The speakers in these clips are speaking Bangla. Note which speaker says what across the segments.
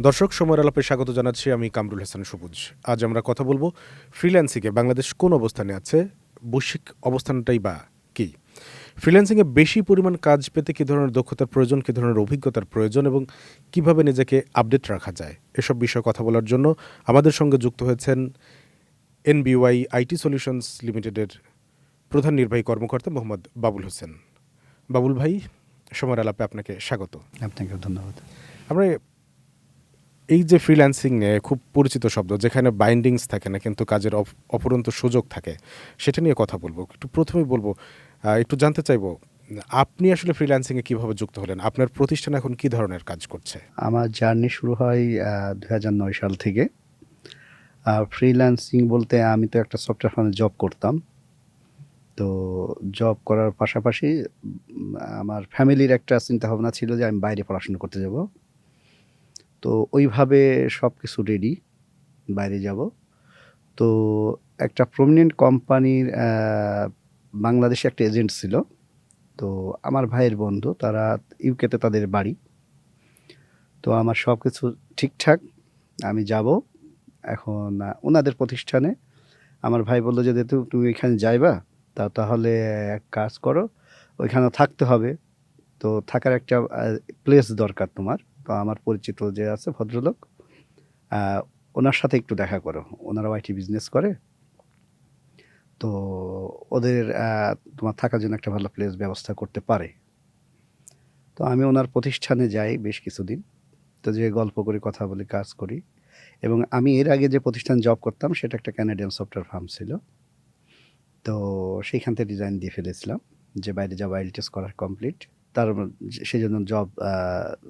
Speaker 1: দর্শক, সময়ের আলাপে স্বাগত জানাচ্ছি। আমি কামরুল হাসান সবুজ। আজ আমরা কথা বলবো ফ্রিল্যান্সিংয়ে বাংলাদেশ কোন অবস্থানে আছে, বৈশ্বিক অবস্থানটাই বা কী। ফ্রিল্যান্সিংয়ে বেশি পরিমাণ কাজ পেতে কী ধরনের দক্ষতার প্রয়োজন, কী ধরনের অভিজ্ঞতার প্রয়োজন এবং কিভাবে নিজেকে আপডেট রাখা যায়, এসব বিষয়ে কথা বলার জন্য আমাদের সঙ্গে যুক্ত হয়েছেন এনবিওয়াই আইটি সলিউশনস লিমিটেডের প্রধান নির্বাহী কর্মকর্তা মোহাম্মদ বাবুল হোসেন। বাবুল ভাই, সময়ের আলাপে আপনাকে স্বাগত।
Speaker 2: আপনাকে ধন্যবাদ।
Speaker 1: আমরা এই যে ফ্রিল্যান্সিং নিয়ে খুব পরিচিত শব্দ, যেখানে বাইন্ডিংস থাকে না কিন্তু কাজের অফুরন্ত সুযোগ থাকে, সেটা নিয়ে কথা বলবো। একটু প্রথমেই বলবো, একটু জানতে চাইবো আপনি আসলে ফ্রিল্যান্সিংয়ে কিভাবে যুক্ত হলেন, আপনার প্রতিষ্ঠান এখন কি ধরনের কাজ করছে?
Speaker 2: আমার জার্নি শুরু হয় ২০০৯ সাল থেকে। ফ্রিল্যান্সিং বলতে আমি তো একটা সফটওয়্যার ফার্মে জব করতাম। তো জব করার পাশাপাশি আমার ফ্যামিলির একটা চিন্তাভাবনা ছিল যে আমি বাইরে পড়াশোনা করতে যাব। তো ওইভাবে সব কিছু রেডি, বাইরে যাব। তো একটা প্রমিনেন্ট কোম্পানির বাংলাদেশে একটা এজেন্ট ছিল। তো আমার ভাইয়ের বন্ধু, তারা ইউকেতে তাদের বাড়ি। তো আমার সব কিছু ঠিকঠাক, আমি যাব। এখন ওনাদের প্রতিষ্ঠানে আমার ভাই বলল যে, "যেহেতু তুমি এখানে যাইবা, তাহলে এক কাজ করো, ওইখানে থাকতে হবে। তো থাকার একটা প্লেস দরকার তোমার। তো আমার পরিচিত যে আছে ভদ্রলোক, আ ওনার সাথে একটু দেখা করো। ওনারাও আইটি বিজনেস করে। তো ওদের তোমার থাকার জন্য একটা ভালো প্লেস ব্যবস্থা করতে পারে।" তো আমি ওনার প্রতিষ্ঠানে যাই বেশ কিছুদিন। তো যেয়ে গল্প করি, কথা বলি, কাজ করি। এবং আমি এর আগে যে প্রতিষ্ঠানে জব করতাম সেটা একটা কানাডিয়ান সফটওয়্যার ফার্ম ছিল। তো সেইখান থেকে রিজাইন দিয়ে ফেলেছিলাম যে বাইরে যাওয়া, আইএলটিএস করা কমপ্লিট। তার সেজন্য জব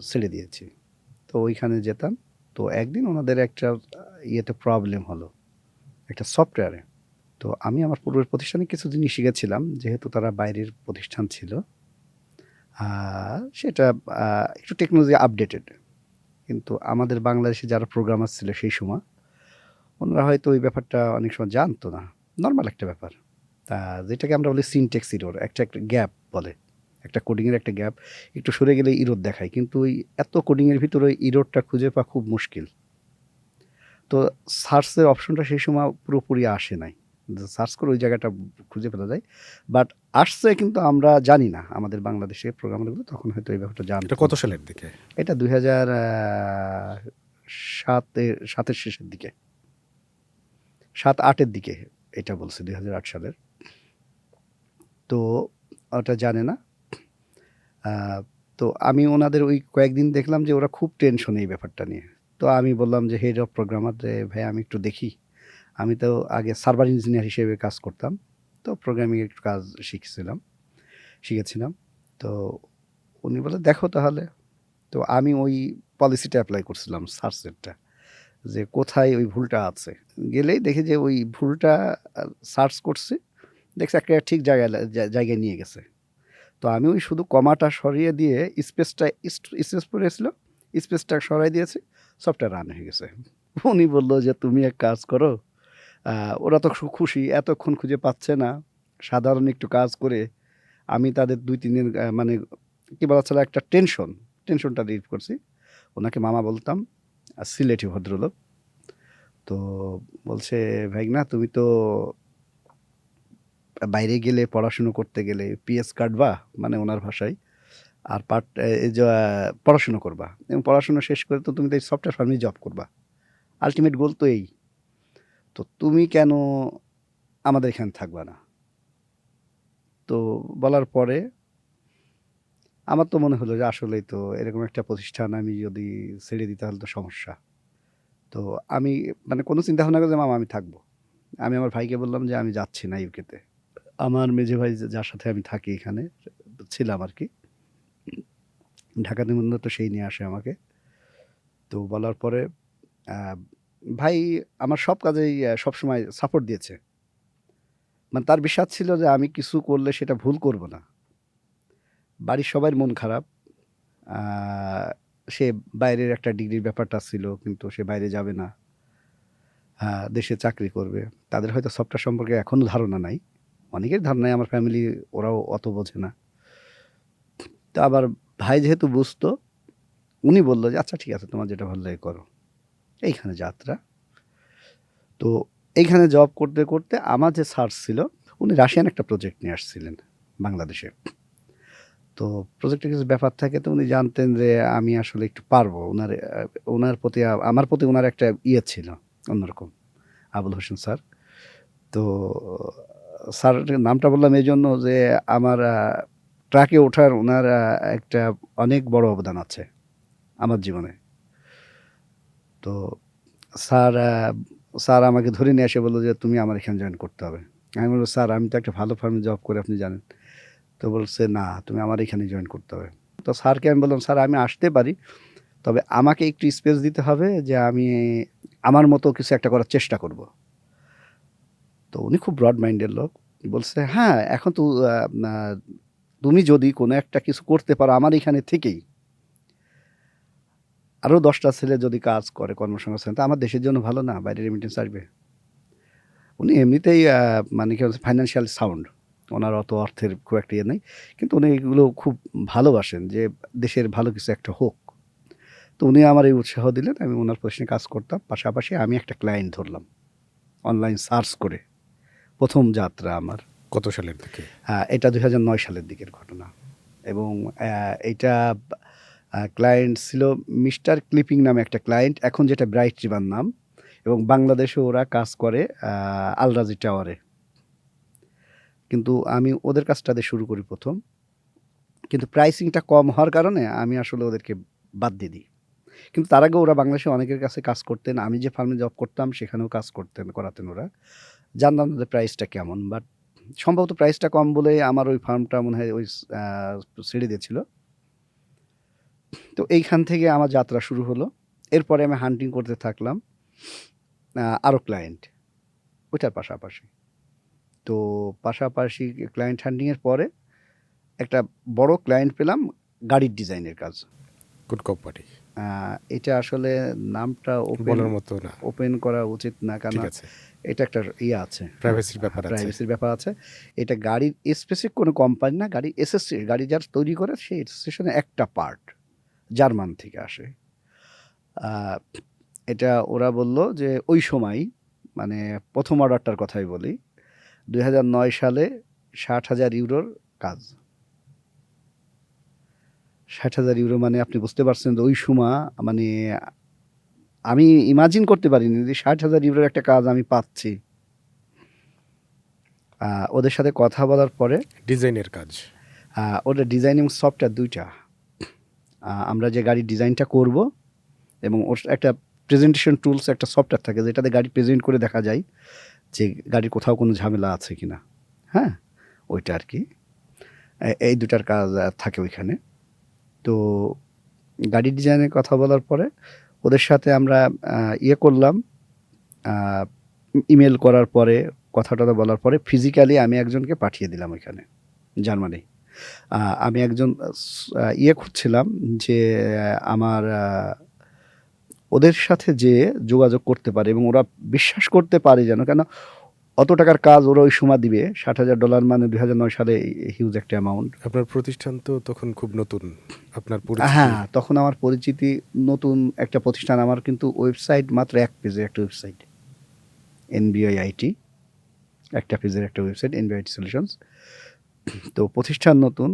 Speaker 2: ছেড়ে দিয়েছি। তো ওইখানে যেতাম। তো একদিন ওনাদের একটা ইয়েতে প্রবলেম হলো, একটা সফটওয়্যারে। তো আমি আমার পূর্বের প্রতিষ্ঠানে কিছু জিনিস শিখেছিলাম, যেহেতু তারা বাইরের প্রতিষ্ঠান ছিল। সেটা একটু টেকনোলজি আপডেটেড। কিন্তু আমাদের বাংলাদেশে যারা প্রোগ্রামার ছিল সেই সময়, ওনারা হয়তো ওই ব্যাপারটা অনেক সময় জানতো না। নরমাল একটা ব্যাপার। তা যেটাকে আমরা বলি সিনট্যাক্স ইরর, একটা গ্যাপ বলে। একটা কোডিংয়ের একটা গ্যাপ। একটু সরে গেলে ইরর দেখায়। কিন্তু ওই এত কোডিংয়ের ভিতরে ওই ইররটা খুঁজে পাওয়া খুব মুশকিল। তো সার্চের অপশনটা সেই সময় পুরোপুরি আসে নাই। সার্চ করে ওই জায়গাটা খুঁজে পেলা যায়। বাট আসছে, কিন্তু আমরা জানি না। আমাদের বাংলাদেশের প্রোগ্রামারগুলো তখন হয়তো এই ব্যাপারটা
Speaker 1: এটা
Speaker 2: জানতো
Speaker 1: কত
Speaker 2: না।
Speaker 1: সালের দিকে?
Speaker 2: এটা ২০০৭ এর দিকে। ৭-৮ এর দিকে এটা বলছি, ২০০৮ সালের। তো ওটা জানে না। আ তো আমি ওনাদের ওই কয়েকদিন দেখলাম যে ওরা খুব টেনশনে এই ব্যাপারটা নিয়ে। তো আমি বললাম যে, হেড অফ প্রোগ্রামার, যে ভাই আমি একটু দেখি। আমি তো আগে সার্ভার ইঞ্জিনিয়ার হিসেবে কাজ করতাম। তো প্রোগ্রামিং এর একটু কাজ শিখেছিলাম। তো উনি বললেন, "দেখো তাহলে।" তো আমি ওই পলিসিটা এপ্লাই করছিলাম, সার্চেরটা। যে কোথায় ওই ভুলটা আছে। গেলেই দেখি যে ওই ভুলটা সার্চ করছি। দেখছি একেবারে ঠিক জায়গায় নিয়ে গেছে। তো আমি ওই শুধু কমাটা সরিয়ে দিয়ে স্পেসটা স্পেস পড়েছিল, স্পেসটা সরাই দিয়েছি, সফটওয়্যার রান হয়ে গেছে। উনি বলল যে, "তুমি এক কাজ করো।" আ ওরা তো খুশি, এতক্ষণ খুঁজে পাচ্ছে না। সাধারণ একটু কাজ করে আমি তাদের ২-৩ দিন মানে কি বলা চলে, একটা টেনশনটা রিলিভ করছি। ওনাকে মামা বলতাম, সিলেটি ভদ্রলোক। তো বলছে, "ভাইগনা তুমি তো বাইরে গেলে, পড়াশুনো করতে গেলে পিএস কাটবা, মানে ওনার ভাষায়। আর এই যে পড়াশুনো করবা এবং পড়াশোনা শেষ করে তো তুমি তো এই সফটওয়্যার ফার্মেই জব করবা। আল্টিমেট গোল তো এই। তো তুমি কেন আমাদের এখানে থাকবা না?" তো বলার পরে আমার তো মনে হলো যে আসলেই তো এরকম একটা প্রতিষ্ঠান আমি যদি ছেড়ে দিই তাহলে তো সমস্যা। তো আমি মানে কোনো চিন্তা ভাবনা করে যে, "মামা আমি থাকবো।" আমি আমার ভাইকে বললাম যে, "আমি যাচ্ছি না ইউকেতে।" আমার মেঝো ভাই যার সাথে আমি থাকি এখানে, ছিলাম আরকি। ঢাকা নিবন্ধন তো সেই নিয়ে আসে আমাকে। তো বলার পরে আ ভাই আমার সব কাজেই সবসময় সাপোর্ট দিয়েছে। মানে তার বিশ্বাস ছিল যে আমি কিছু করলে সেটা ভুল করব না। বাড়ির সবার মন খারাপ। আ সে বাইরের একটা ডিগ্রির ব্যাপারটা ছিল, কিন্তু সে বাইরে যাবে না। দেশে চাকরি করবে। তাদের হয়তো সফটওয়্যার সম্পর্কে এখনো ধারণা নাই। অনেকের ধারণা নাই, আমার ফ্যামিলি ওরাও অত বোঝে না। তো আবার ভাই যেহেতু বুঝতো, উনি বললো যে আচ্ছা ঠিক আছে, তোমার যেটা ভালো লাগে করো। এইখানে যাত্রা। তো এইখানে জব করতে করতে আমার যে স্যার ছিল, উনি রাশিয়ান একটা প্রজেক্ট নিয়ে আসছিলেন বাংলাদেশে। তো প্রজেক্টের কিছু ব্যাপার থাকে, তো উনি জানতেন যে আমি আসলে একটু পারবো। ওনার প্রতি আমার প্রতি ওনার একটা ইয়ে ছিল অন্যরকম, আবুল হোসেন স্যার। তো স্যারের নামটা বললাম এই জন্য যে আমার ট্রাকে ওঠার ওনার একটা অনেক বড় অবদান আছে আমার জীবনে। তো স্যার স্যার আমাকে ধরে নিয়ে এসে বললো যে তুমি আমার এখানে জয়েন করতে হবে। আমি বললাম স্যার আমি তো একটা ভালো ফার্মে জব করি, আপনি জানেন। তো বলছে না, তুমি আমার এখানে জয়েন করতে হবে। তো স্যারকে আমি বললাম স্যার আমি আসতে পারি, তবে আমাকে একটু স্পেস দিতে হবে যে আমি আমার মতো কিছু একটা করার চেষ্টা করব। তো উনি খুব ব্রড মাইন্ডের লোক, বলছে হ্যাঁ এখন তো তুমি যদি কোনো একটা কিছু করতে পারো আমার এখানে থেকেই, আরও 10টা ছেলে যদি কাজ করে কর্মসংস্থান, তো আমার দেশের জন্য ভালো না, বাইরে রেমিটেন্স আসবে। উনি এমনিতেই মানে কি ফাইন্যান্সিয়াল সাউন্ড, ওনার অত অর্থের খুব একটা ইয়ে নেই, কিন্তু উনি এগুলো খুব ভালোবাসেন যে দেশের ভালো কিছু একটা হোক। তো উনি আমার এই উৎসাহ দিলেন, আমি ওনার প্রশ্নে কাজ করতাম, পাশাপাশি আমি একটা ক্লায়েন্ট ধরলাম অনলাইন সার্চ করে। প্রথম যাত্রা আমার।
Speaker 1: কত সালের দিকে?
Speaker 2: এটা 2009 সালের দিকের ঘটনা। এবং এইটা ক্লায়েন্ট ছিল মিস্টার ক্লিপিং নামে একটা ক্লায়েন্ট, এখন যেটা ব্রাইট রিবার নাম। এবং বাংলাদেশে ওরা কাজ করে আলরাজি টাওয়ারে। কিন্তু আমি ওদের কাজটা দিয়ে শুরু করি প্রথম, কিন্তু প্রাইসিংটা কম হওয়ার কারণে আমি আসলে ওদেরকে বাদ দিয়ে দিই। কিন্তু তার আগে ওরা বাংলাদেশে অনেকের কাছে কাজ করতেন, আমি যে ফার্মে জব করতাম সেখানেও কাজ করাতেন ওরা। জানতাম ওদের প্রাইসটা কেমন, বাট সম্ভবত প্রাইসটা কম বলে আমার ওই ফার্মটা মনে হয় ওই ছেড়ে দিয়েছিল। তো এইখান থেকে আমার যাত্রা শুরু হলো। এরপরে আমি হান্টিং করতে থাকলাম আরও ক্লায়েন্ট ওইটার পাশাপাশি। তো পাশাপাশি ক্লায়েন্ট হান্টিংয়ের পরে একটা বড় ক্লায়েন্ট পেলাম, গাড়ির ডিজাইনের কাজ।
Speaker 1: কোন কোম্পানি?
Speaker 2: এটা আসলে নামটা
Speaker 1: বলার মতো না।
Speaker 2: ওপেন করা উচিত না, কারণ
Speaker 1: ঠিক আছে,
Speaker 2: এটা একটা ইয়ে আছে,
Speaker 1: প্রাইভেসির ব্যাপার আছে।
Speaker 2: প্রাইভেসির ব্যাপার আছে। এটা গাড়ির স্পেসিফিক কোনো কোম্পানি না, গাড়ি এসএসসি, গাড়ি যার তৈরি করে সেই স্টেশনে একটা পার্ট জার্মান থেকে আসে। আহ, এটা ওরা বলল যে ওই সময়, মানে প্রথম অর্ডারটার কথাই বলি, 2009 সালে 60,000 ইউরোর কাজ। 60,000 ইউরো মানে আপনি বুঝতে পারছেন যে ওই সময়, মানে আমি ইমাজিন করতে পারিনি যে 60,000 ইউরোর একটা কাজ আমি পাচ্ছি। ওদের সাথে কথা বলার পরে
Speaker 1: ডিজাইনের কাজ।
Speaker 2: ওদের ডিজাইনিং সফটওয়্যার দুইটা। আমরা যে গাড়ির ডিজাইনটা করব এবং ওর একটা প্রেজেন্টেশন টুলস একটা সফটওয়্যার থাকে যেটাতে গাড়ি প্রেজেন্ট করে দেখা যায় যে গাড়ির কোথাও কোনো ঝামেলা আছে কিনা। হ্যাঁ, ওইটা আর কি। এই দুটার কাজ থাকে ওইখানে। তো গাড়ির ডিজাইনের কথা বলার পরে ওদের সাথে আমরা ইয়ে করলাম, ইমেল করার পরে, কথাটা বলার পরে ফিজিক্যালি আমি একজনকে পাঠিয়ে দিলাম ওইখানে জার্মানি। আমি একজন ইয়ে খুঁজছিলাম যে আমার ওদের সাথে যে যোগাযোগ করতে পারে এবং ওরা বিশ্বাস করতে পারে যেন, কেন অত টাকার কাজ ওরা ওই সময় দিবে। $60,000 মানে 2009 সালে হিউজ একটা অ্যামাউন্ট।
Speaker 1: আপনার প্রতিষ্ঠান তো তখন খুব নতুন, আপনার পরিচিতি।
Speaker 2: হ্যাঁ, তখন আমার পরিচিতি নতুন একটা প্রতিষ্ঠান। আমার কিন্তু ওয়েবসাইট মাত্র এক পেজের একটা ওয়েবসাইট, এনবিআইআইটি, একটা পেজের একটা ওয়েবসাইট, এনবিআইটি সলিউশনস। তো প্রতিষ্ঠান নতুন।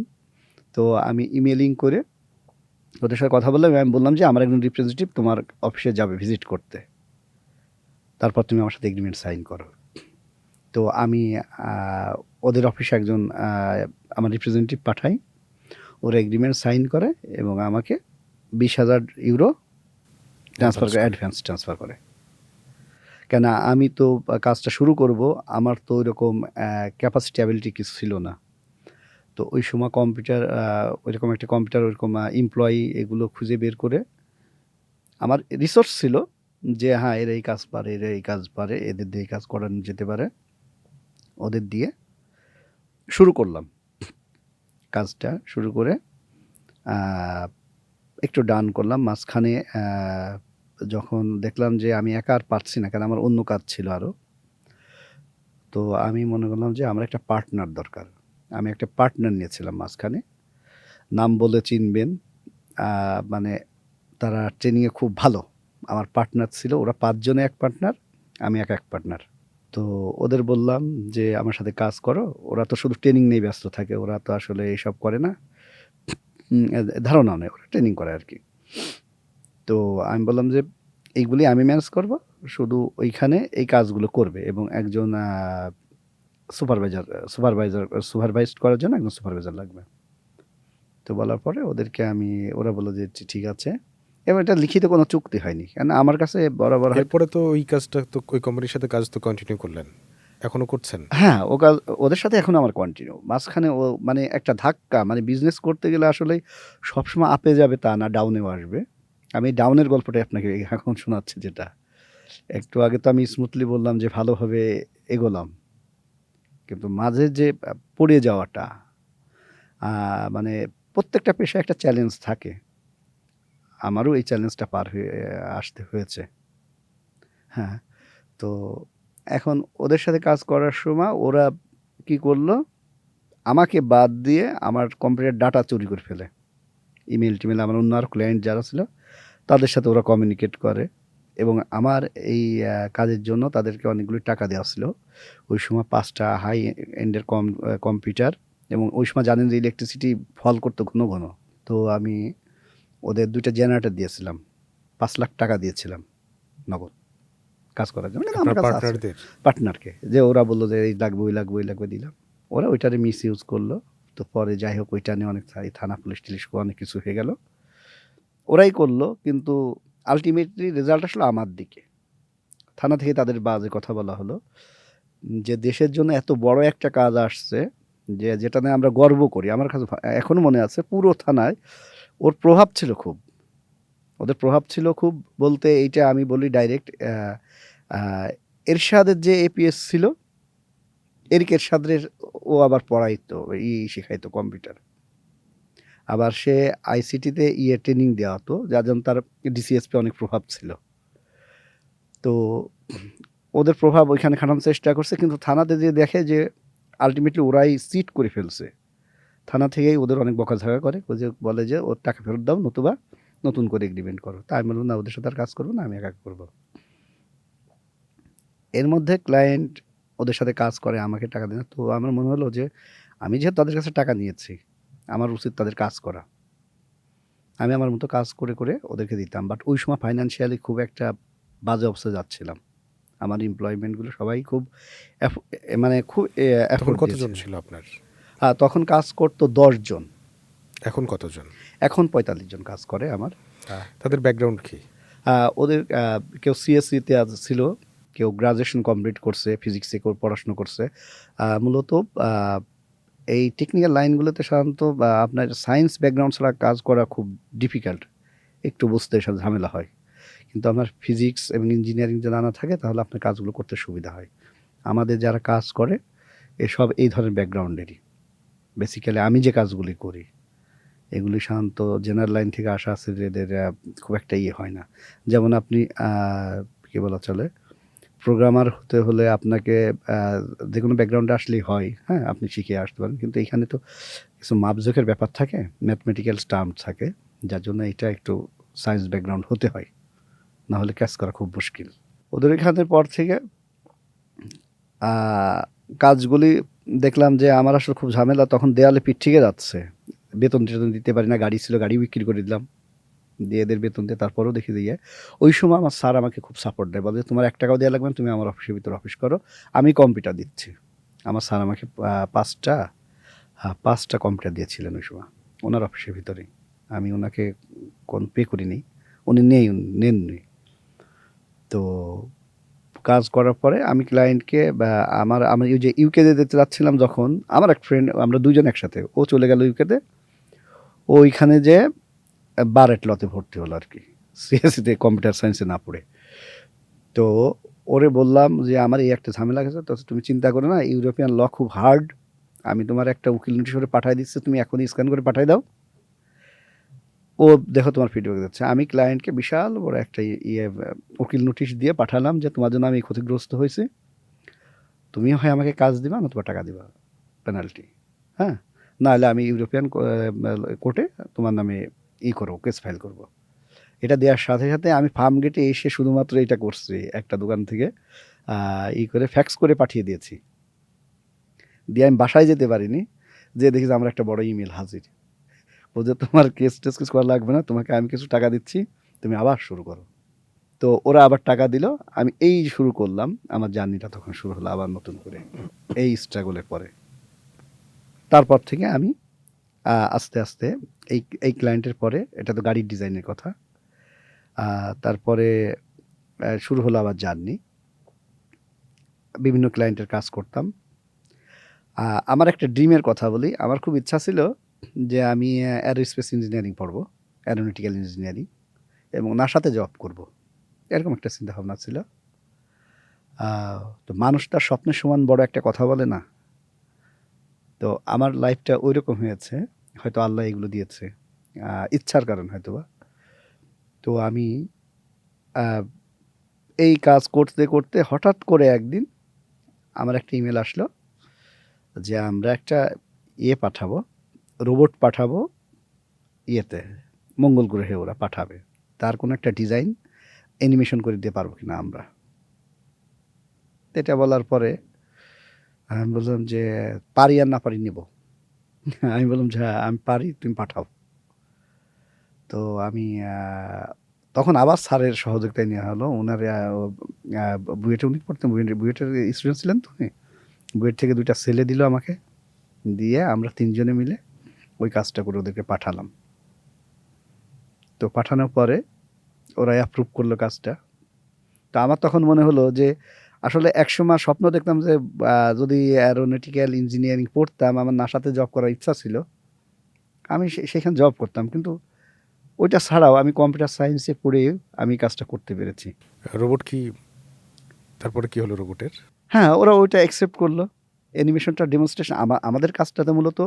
Speaker 2: তো আমি ইমেলিং করে ওদের সাথে কথা বললাম, আমি বললাম যে আমার একজন রিপ্রেজেন্টেটিভ তোমার অফিসে যাবে ভিজিট করতে, তারপর তুমি আমার সাথে এগ্রিমেন্ট সাইন করো। তো আমি ওদের অফিসে একজন আমার রিপ্রেজেন্টেটিভ পাঠাই, ওরা এগ্রিমেন্ট সাইন করে এবং আমাকে 20,000 ইউরো ট্রান্সফার করে, অ্যাডভান্স ট্রান্সফার করে। কেন আমি তো কাজটা শুরু করব, আমার তো ওইরকম ক্যাপাসিটি অ্যাবিলিটি কিছু ছিল না। তো ওই সময় কম্পিউটার, ওইরকম একটা কম্পিউটার, ওইরকম এমপ্লয়ি এগুলো খুঁজে বের করে, আমার রিসোর্স ছিল যে হ্যাঁ এরা এই কাজ পারে, এরা এই কাজ পারে, এদের দিয়ে এই কাজ করানো যেতে পারে, ওদের দিয়ে শুরু করলাম কাজটা। শুরু করে একটু ডান করলাম। মাঝখানে যখন দেখলাম যে আমি একা আর পারছি না, কারণ আমার অন্য কাজ ছিল আরও, তো আমি মনে করলাম যে আমার একটা পার্টনার দরকার। আমি একটা পার্টনার নিয়েছিলাম মাঝখানে, নাম বলে চিনবেন, মানে তারা ট্রেনিংয়ে খুব ভালো। আমার পার্টনার ছিল, ওরা ৫ জনে ১ পার্টনার, আমি এক পার্টনার। তো ওদের বললাম যে, "আমার সাথে কাজ করো।" ওরা তো শুধু ট্রেনিং নিয়েই ব্যস্ত থাকে। ওরা তো আসলে এসব করে না। ধারণাও নেই, ওরা ট্রেনিং করে আরকি। তো আমি বললাম যে, "এইগুলি আমি ম্যানেজ করব। শুধু ওইখানে এই কাজগুলো করবে এবং একজন সুপারভাইজড করার জন্য একজন সুপারভাইজার লাগবে।" তো বলার পরে ওরা বলল যে, ঠিক আছে।" এবং এটা লিখিত কোনো চুক্তি হয়নি। কেন আমার কাছে বরাবর হয়।
Speaker 1: এরপরে তো ওই কাজটা তো ওই কোম্পানির সাথে কাজ তো কন্টিনিউ করলেন, এখনো করছেন?
Speaker 2: হ্যাঁ, ওদের সাথে এখনো আমার কন্টিনিউ। মাঝখানে মানে একটা ধাক্কা, মানে বিজনেস করতে গেলে আসলেই সবসময় আপে যাবে তা না, ডাউনেও আসবে। আমি ডাউনের গল্পটাই আপনাকে এখন শোনাচ্ছি যেটা। একটু আগে তো আমি স্মুথলি বললাম যে ভালোভাবে এগোলাম। কিন্তু মাঝে যে পড়ে যাওয়াটা, আ মানে প্রত্যেকটা পেশায় একটা চ্যালেঞ্জ থাকে। আমারও এই চ্যালেঞ্জটা পার হয়ে আসতে হয়েছে। হ্যাঁ, তো এখন ওদের সাথে কাজ করার সময় ওরা কি করল? আমাকে বাদ দিয়ে আমার কম্পিউটার ডাটা চুরি করে ফেলে। ইমেইল-টিমেইল আমার অন্য আরো ক্লায়েন্ট যারা ছিল, তাদের সাথে ওরা কমিউনিকেট করে এবং আমার এই কাজের জন্য তাদেরকে অনেকগুলো টাকা দেওয়া ছিল। ওই সময় ৫ টা হাই এন্ডের কম্পিউটার এবং ওই সময় জানেন যে ইলেকট্রিসিটি ফল করতো ঘন, ঘন। তো আমি ওদের ২ টা জেনারেটর দিয়েছিলাম। ৳৫,০০,০০০ দিয়েছিলাম নগদ কাজ করার জন্য। কিন্তু
Speaker 1: আপনার
Speaker 2: আমার কাছে আছে
Speaker 1: পার্টনারদের?
Speaker 2: পার্টনারকে। যে ওরা বলল যে, "এই লাগবে, ওই লাগবে, ওই লাগবে" দিলাম। ওরা ওইটারে মিসইউজ করলো। তো পরে যাই হোক ওইটা নিয়ে অনেক থানা পুলিশ-টুলিশ অনেক কিছু হয়ে গেল। ওরাই করলো কিন্তু আল্টিমেটলি রেজাল্ট আসলো আমার দিকে। থানা থেকে তাদের বাজে কথা বলা হলো। যে দেশের জন্য এত বড় একটা কাজ আসছে, যেটা নিয়ে আমরা গর্ব করি। আমার কাছে এখনো মনে আছে পুরো থানায় ওর প্রভাব ছিল খুব। ওদের প্রভাব ছিল খুব বলতে এইটা আমি বলি ডাইরেক্ট, আ এরশাদের যে এপিএস ছিল, এরিক এরশাদের ও আবার পড়াইতো, শিখাইতো কম্পিউটার। আবার সে আইসিটিতে ট্রেনিং দেওয়া হতো, যার জন্য তার ডিসিএসপি অনেক প্রভাব ছিল। তো ওদের প্রভাব ওইখানে খাটানোর চেষ্টা করছে কিন্তু থানাতে যেয়ে দেখে যে আল্টিমেটলি ওরাই চিট করে ফেলছে। থানা থেকেই ওদের অনেক বকাঝকা করে। ওই যে বলে যে, "ওর টাকা ফেরত দাও নতুবা নতুন করে এগ্রিমেন্ট করো।" তা আমি বললাম, "না, ওদের সাথে আর কাজ করব না, আমি একা করব।" এর মধ্যে ক্লায়েন্ট ওদের সাথে কাজ করে, আমাকে টাকা দেয় না। তো আমার মনে হলো যে আমি যেহেতু তাদের কাছে টাকা নিয়েছি, আমার উচিত তাদের কাজ করা। আমি আমার মতো কাজ করে, করে ওদেরকে দিতাম। বাট ওই সময় ফাইন্যান্সিয়ালি খুব একটা বাজে অবস্থায় যাচ্ছিলাম। আমার এমপ্লয়মেন্ট গুলো সবাই খুব এফ এ মানে খুব
Speaker 1: তখন
Speaker 2: এফোর্ট
Speaker 1: কতজন
Speaker 2: দিয়েছে।
Speaker 1: ছিল আপনার?
Speaker 2: তখন কাজ করত ১০ জন।
Speaker 1: এখন কতজন?
Speaker 2: এখন ৪৫ জন কাজ করে আমার। আ
Speaker 1: তাদের ব্যাকগ্রাউন্ড কি?
Speaker 2: ওদের কেউ সিএসসিতে ছিল, কেউ গ্র্যাজুয়েশন কমপ্লিট করছে, ফিজিক্সে কেউ পড়াশোনা করছে। মূলত আ এই টেকনিক্যাল লাইনগুলোতে সাধারণত আপনার সায়েন্স ব্যাকগ্রাউন্ড ছাড়া কাজ করা খুব ডিফিকাল্ট। একটু বুঝতে ঝামেলা হয়। কিন্তু আমার ফিজিক্স এবং ইঞ্জিনিয়ারিং যদি জানা থাকে তাহলে আপনার কাজগুলো করতে সুবিধা হয়। আমাদের যারা কাজ করে এসব এই ধরনের ব্যাকগ্রাউন্ডেরই। বেসিক্যালি আমি যে কাজগুলি করি এগুলি সাধারণত জেনারেল লাইন থেকে আসা আছে যে এদের খুব একটা হয় না। যেমন আপনি কি বলা চলে? প্রোগ্রামার হতে হলে আপনাকে আ যেকোনো ব্যাকগ্রাউন্ডে আসলেই হয়, হ্যাঁ? আপনি শিখে আসতে পারেন। কিন্তু এখানে তো কিছু মাপজোকের ব্যাপার থাকে, ম্যাথমেটিক্যাল টার্ম থাকে। যার জন্য এটা একটু সায়েন্স ব্যাকগ্রাউন্ড হতে হয়। না হলে কাজ করা খুব মুশকিল। ওদের এখানের পর থেকে আ কাজগুলি দেখলাম যে আমার আসলে খুব ঝামেলা, তখন দেয়ালে পিঠ থেকে যাচ্ছে। বেতন-টেতন দিতে পারি না। গাড়ি ছিল, গাড়ি বিক্রি করে দিলাম। দিয়ে এদের বেতন দিয়ে তারপরেও দেখি যে ওই সময় আমার স্যার আমাকে খুব সাপোর্ট দেয়। বলে যে, "তোমার ৳১ দেয়া লাগবে না। তুমি আমার অফিসের ভিতরে অফিস করো। আমি কম্পিউটার দিচ্ছি।" আমার স্যার আমাকে ৫ টা কম্পিউটার দিয়েছিলেন ওই সময়। উনার অফিসের ভিতরেই। আমি উনাকে পে করিনি। উনি নেননি। তো কাজ করার পরে আমি ক্লায়েন্টকে আমি ওই যে ইউকে যেতে যাচ্ছিলাম যখন, আমার এক ফ্রেন্ড, আমরা ২ জন একসাথে। ও চলে গেল ইউকেতে। ও ওইখানে যেয়ে বারেট লতে ভর্তি হলো আরকি। সিএসইতে কম্পিউটার সায়েন্সে না পড়ে। তো ওরে বললাম যে, "আমার এই একটা ঝামেলা গেছে। তো তুমি চিন্তা করো না। ইউরোপিয়ান ল খুব হার্ড। আমি তোমার একটা উকিল নোটিশ করে পাঠায় দিচ্ছি। তুমি এখনই স্ক্যান করে পাঠায় দাও। ও দেখো তোমার ফিডব্যাক দিচ্ছে।" আমি ক্লায়েন্টকে বিশাল বড় একটা উকিল নোটিশ দিয়ে পাঠালাম যে, "তোমার জন্য আমি ক্ষতিগ্রস্ত হইছি। তুমি হয় আমাকে কাজ দিবা নতুবা টাকা দিবা। পেনাল্টি। হ্যাঁ? নাহলে আমি ইউরোপিয়ান কোর্টে তোমার নামে করব, কেস ফাইল করব।" এটা দেওয়ার সাথে সাথে আমি ফার্ম গেটে এসে শুধুমাত্র এটা করছি, একটা দোকান থেকে করে ফ্যাক্স করে পাঠিয়ে দিয়েছি। দিয়ে আমি বাসায় যেতে পারিনি, যে দেখি যে আমার একটা বড় ইমেল হাজির, বলছে তোমার কেস টেস কিছু করা লাগবে না, তোমাকে আমি কিছু টাকা দিচ্ছি, তুমি আবার শুরু করো। তো ওরা আবার টাকা দিল, আমি এই শুরু করলাম, আমার জার্নিটা তখন শুরু হলো আবার নতুন করে এই স্ট্রাগলের পরে। তারপর থেকে আমি আস্তে আস্তে এই ক্লায়েন্টের পরে, এটা তো গাড়ির ডিজাইনের কথা, তারপরে শুরু হলো আবার জার্নি, বিভিন্ন ক্লায়েন্টের কাজ করতাম। আমার একটা ড্রিমের কথা বলি, আমার খুব ইচ্ছা ছিল যে আমি অ্যারোস্পেস ইঞ্জিনিয়ারিং পড়বো, অ্যারোনটিক্যাল ইঞ্জিনিয়ারিং, এবং নাসাতে জব করব, এরকম একটা চিন্তা ভাবনা ছিল। তো মানুষ তার স্বপ্নের সমান বড় একটা কথা বলে না, তো আমার লাইফটা ওই রকম হয়েছে, হয়তো আল্লাহ এগুলো দিয়েছে ইচ্ছার কারণ হয়তোবা। তো আমি আহ, এই কাজ করতে করতে হঠাৎ করে একদিন আমার একটা ইমেল আসলো যে আমরা একটা পাঠাবো, রোবট পাঠাবো ইয়েতে, মঙ্গল গ্রহে ওরা পাঠাবে, তার কোনো একটা ডিজাইন অ্যানিমেশন করে দিতে পারবো কিনা আমরা। এটা বলার পরে আমি বললাম যে পারি আর না পারি নিব। আমি বললাম যে হ্যাঁ আমি পারি, তুমি পাঠাও। তো আমি তখন আবার স্যারের সহযোগিতায় নেওয়া হলো, ওনার বুয়েটে উনি পড়তেন, বুয়েটের স্টুডেন্ট ছিলেন, তো উনি বুয়েট থেকে 2টা ছেলে দিল আমাকে, দিয়ে আমরা 3জনে মিলে ওই কাজটা করে ওদেরকে পাঠালাম। তো পাঠানোর পরে ওরা অ্যাপ্রুভ করলো কাজটা। তো আমার তখন মনে হলো যে আসলে একসময় স্বপ্ন দেখতাম যে যদি অ্যারোনটিক্যাল ইঞ্জিনিয়ারিং পড়তাম, আমার নাসাতে জব করার ইচ্ছা ছিল, আমি সেখানে জব করতাম, কিন্তু ওইটা ছাড়াও আমি কম্পিউটার সায়েন্সে পড়ে আমি কাজটা করতে পেরেছি।
Speaker 1: রোবট কি, তারপরে কি হলো রোবটের?
Speaker 2: হ্যাঁ, ওরা ওইটা অ্যাকসেপ্ট করলো, অ্যানিমেশনটা ডেমনস্ট্রেশন। আমাদের কাজটা তো মূলত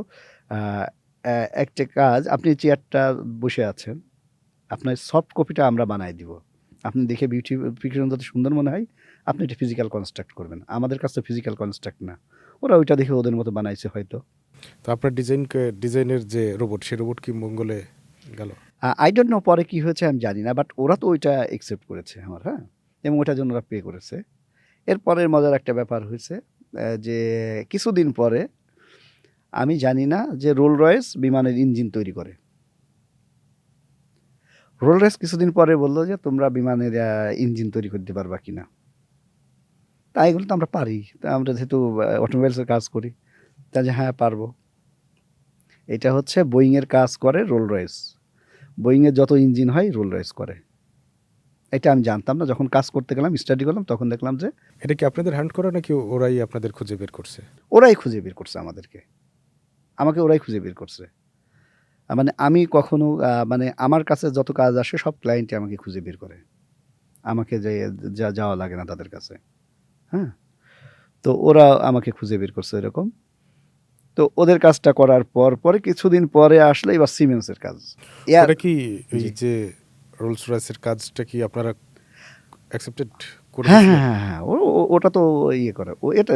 Speaker 2: একটা কাজ, আপনি চেয়ারটা বসে আছেন, আপনার সফট কপিটা আমরা বানাই দিব, আপনি দেখে বিউটিফিকেশন যত সুন্দর মনে হয় আপনি এটা ফিজিক্যাল কনস্ট্রাক্ট করবেন, আমাদের কাছে ফিজিক্যাল কনস্ট্রাক্ট না, ওরা ওইটা দেখে ওদের মতো বানাইছে হয়তো।
Speaker 1: তো আপনার ডিজাইনের যে রোবট, সেই রোবট কি মঙ্গলে গেল?
Speaker 2: আই ডোন্ট নো পরে কি হয়েছে আমি জানি না, বাট ওরা তো ওইটা অ্যাকসেপ্ট করেছে আমার, হ্যাঁ, এবং ওইটার জন্য ওরা পে করেছে। এরপরের মজার একটা ব্যাপার হয়েছে যে কিছুদিন পরে, আমি জানি না যে রোল রয়েস বিমানের ইঞ্জিন তৈরি করে, রোল রয়েস কিছুদিন পরে বললো যে তোমরা বিমানের ইঞ্জিন তৈরি করতে পারবা কিনা। তা এগুলো তো আমরা পারি, তা আমরা যেহেতু অটোমোবাইলসের কাজ করি, তা যে হ্যাঁ পারবো। এটা হচ্ছে বোয়িংয়ের কাজ করে রোল রয়েস, বোয়িংয়ের যত ইঞ্জিন হয় রোল রয়েস করে। এটা আমি জানতাম না, যখন কাজ করতে গেলাম স্টাডি করলাম তখন দেখলাম যে
Speaker 1: এটা কি আপনাদের হ্যান্ড করা নাকি ওরাই আপনাদের খুঁজে বের করছে?
Speaker 2: ওরাই খুঁজে বের করছে আমাকে ওরাই খুঁজে বের করছে। মানে আমি কখনো মানে আমার কাছে যত কাজ আসে সব ক্লায়েন্টই আমাকে খুঁজে বের করে, আমাকে যাওয়া লাগে না তাদের কাছে। হ্যাঁ, তো ওরা আমাকে খুঁজে বের করছে এরকম। তো ওদের কাজটা করার পরে কিছুদিন পরে আসলে এবার সিমেন্সের কাজ।
Speaker 1: ওটা কি এই
Speaker 2: জি।
Speaker 1: যে রোলস রয়েসের কাজটা কি আপনারা অ্যাকসেপ্টেড করে
Speaker 2: হ্যাঁ,
Speaker 1: দিয়েছিলেন?
Speaker 2: হ্যাঁ, হ্যাঁ, হ্যাঁ। ওটা তো ইয়ে করে। এটা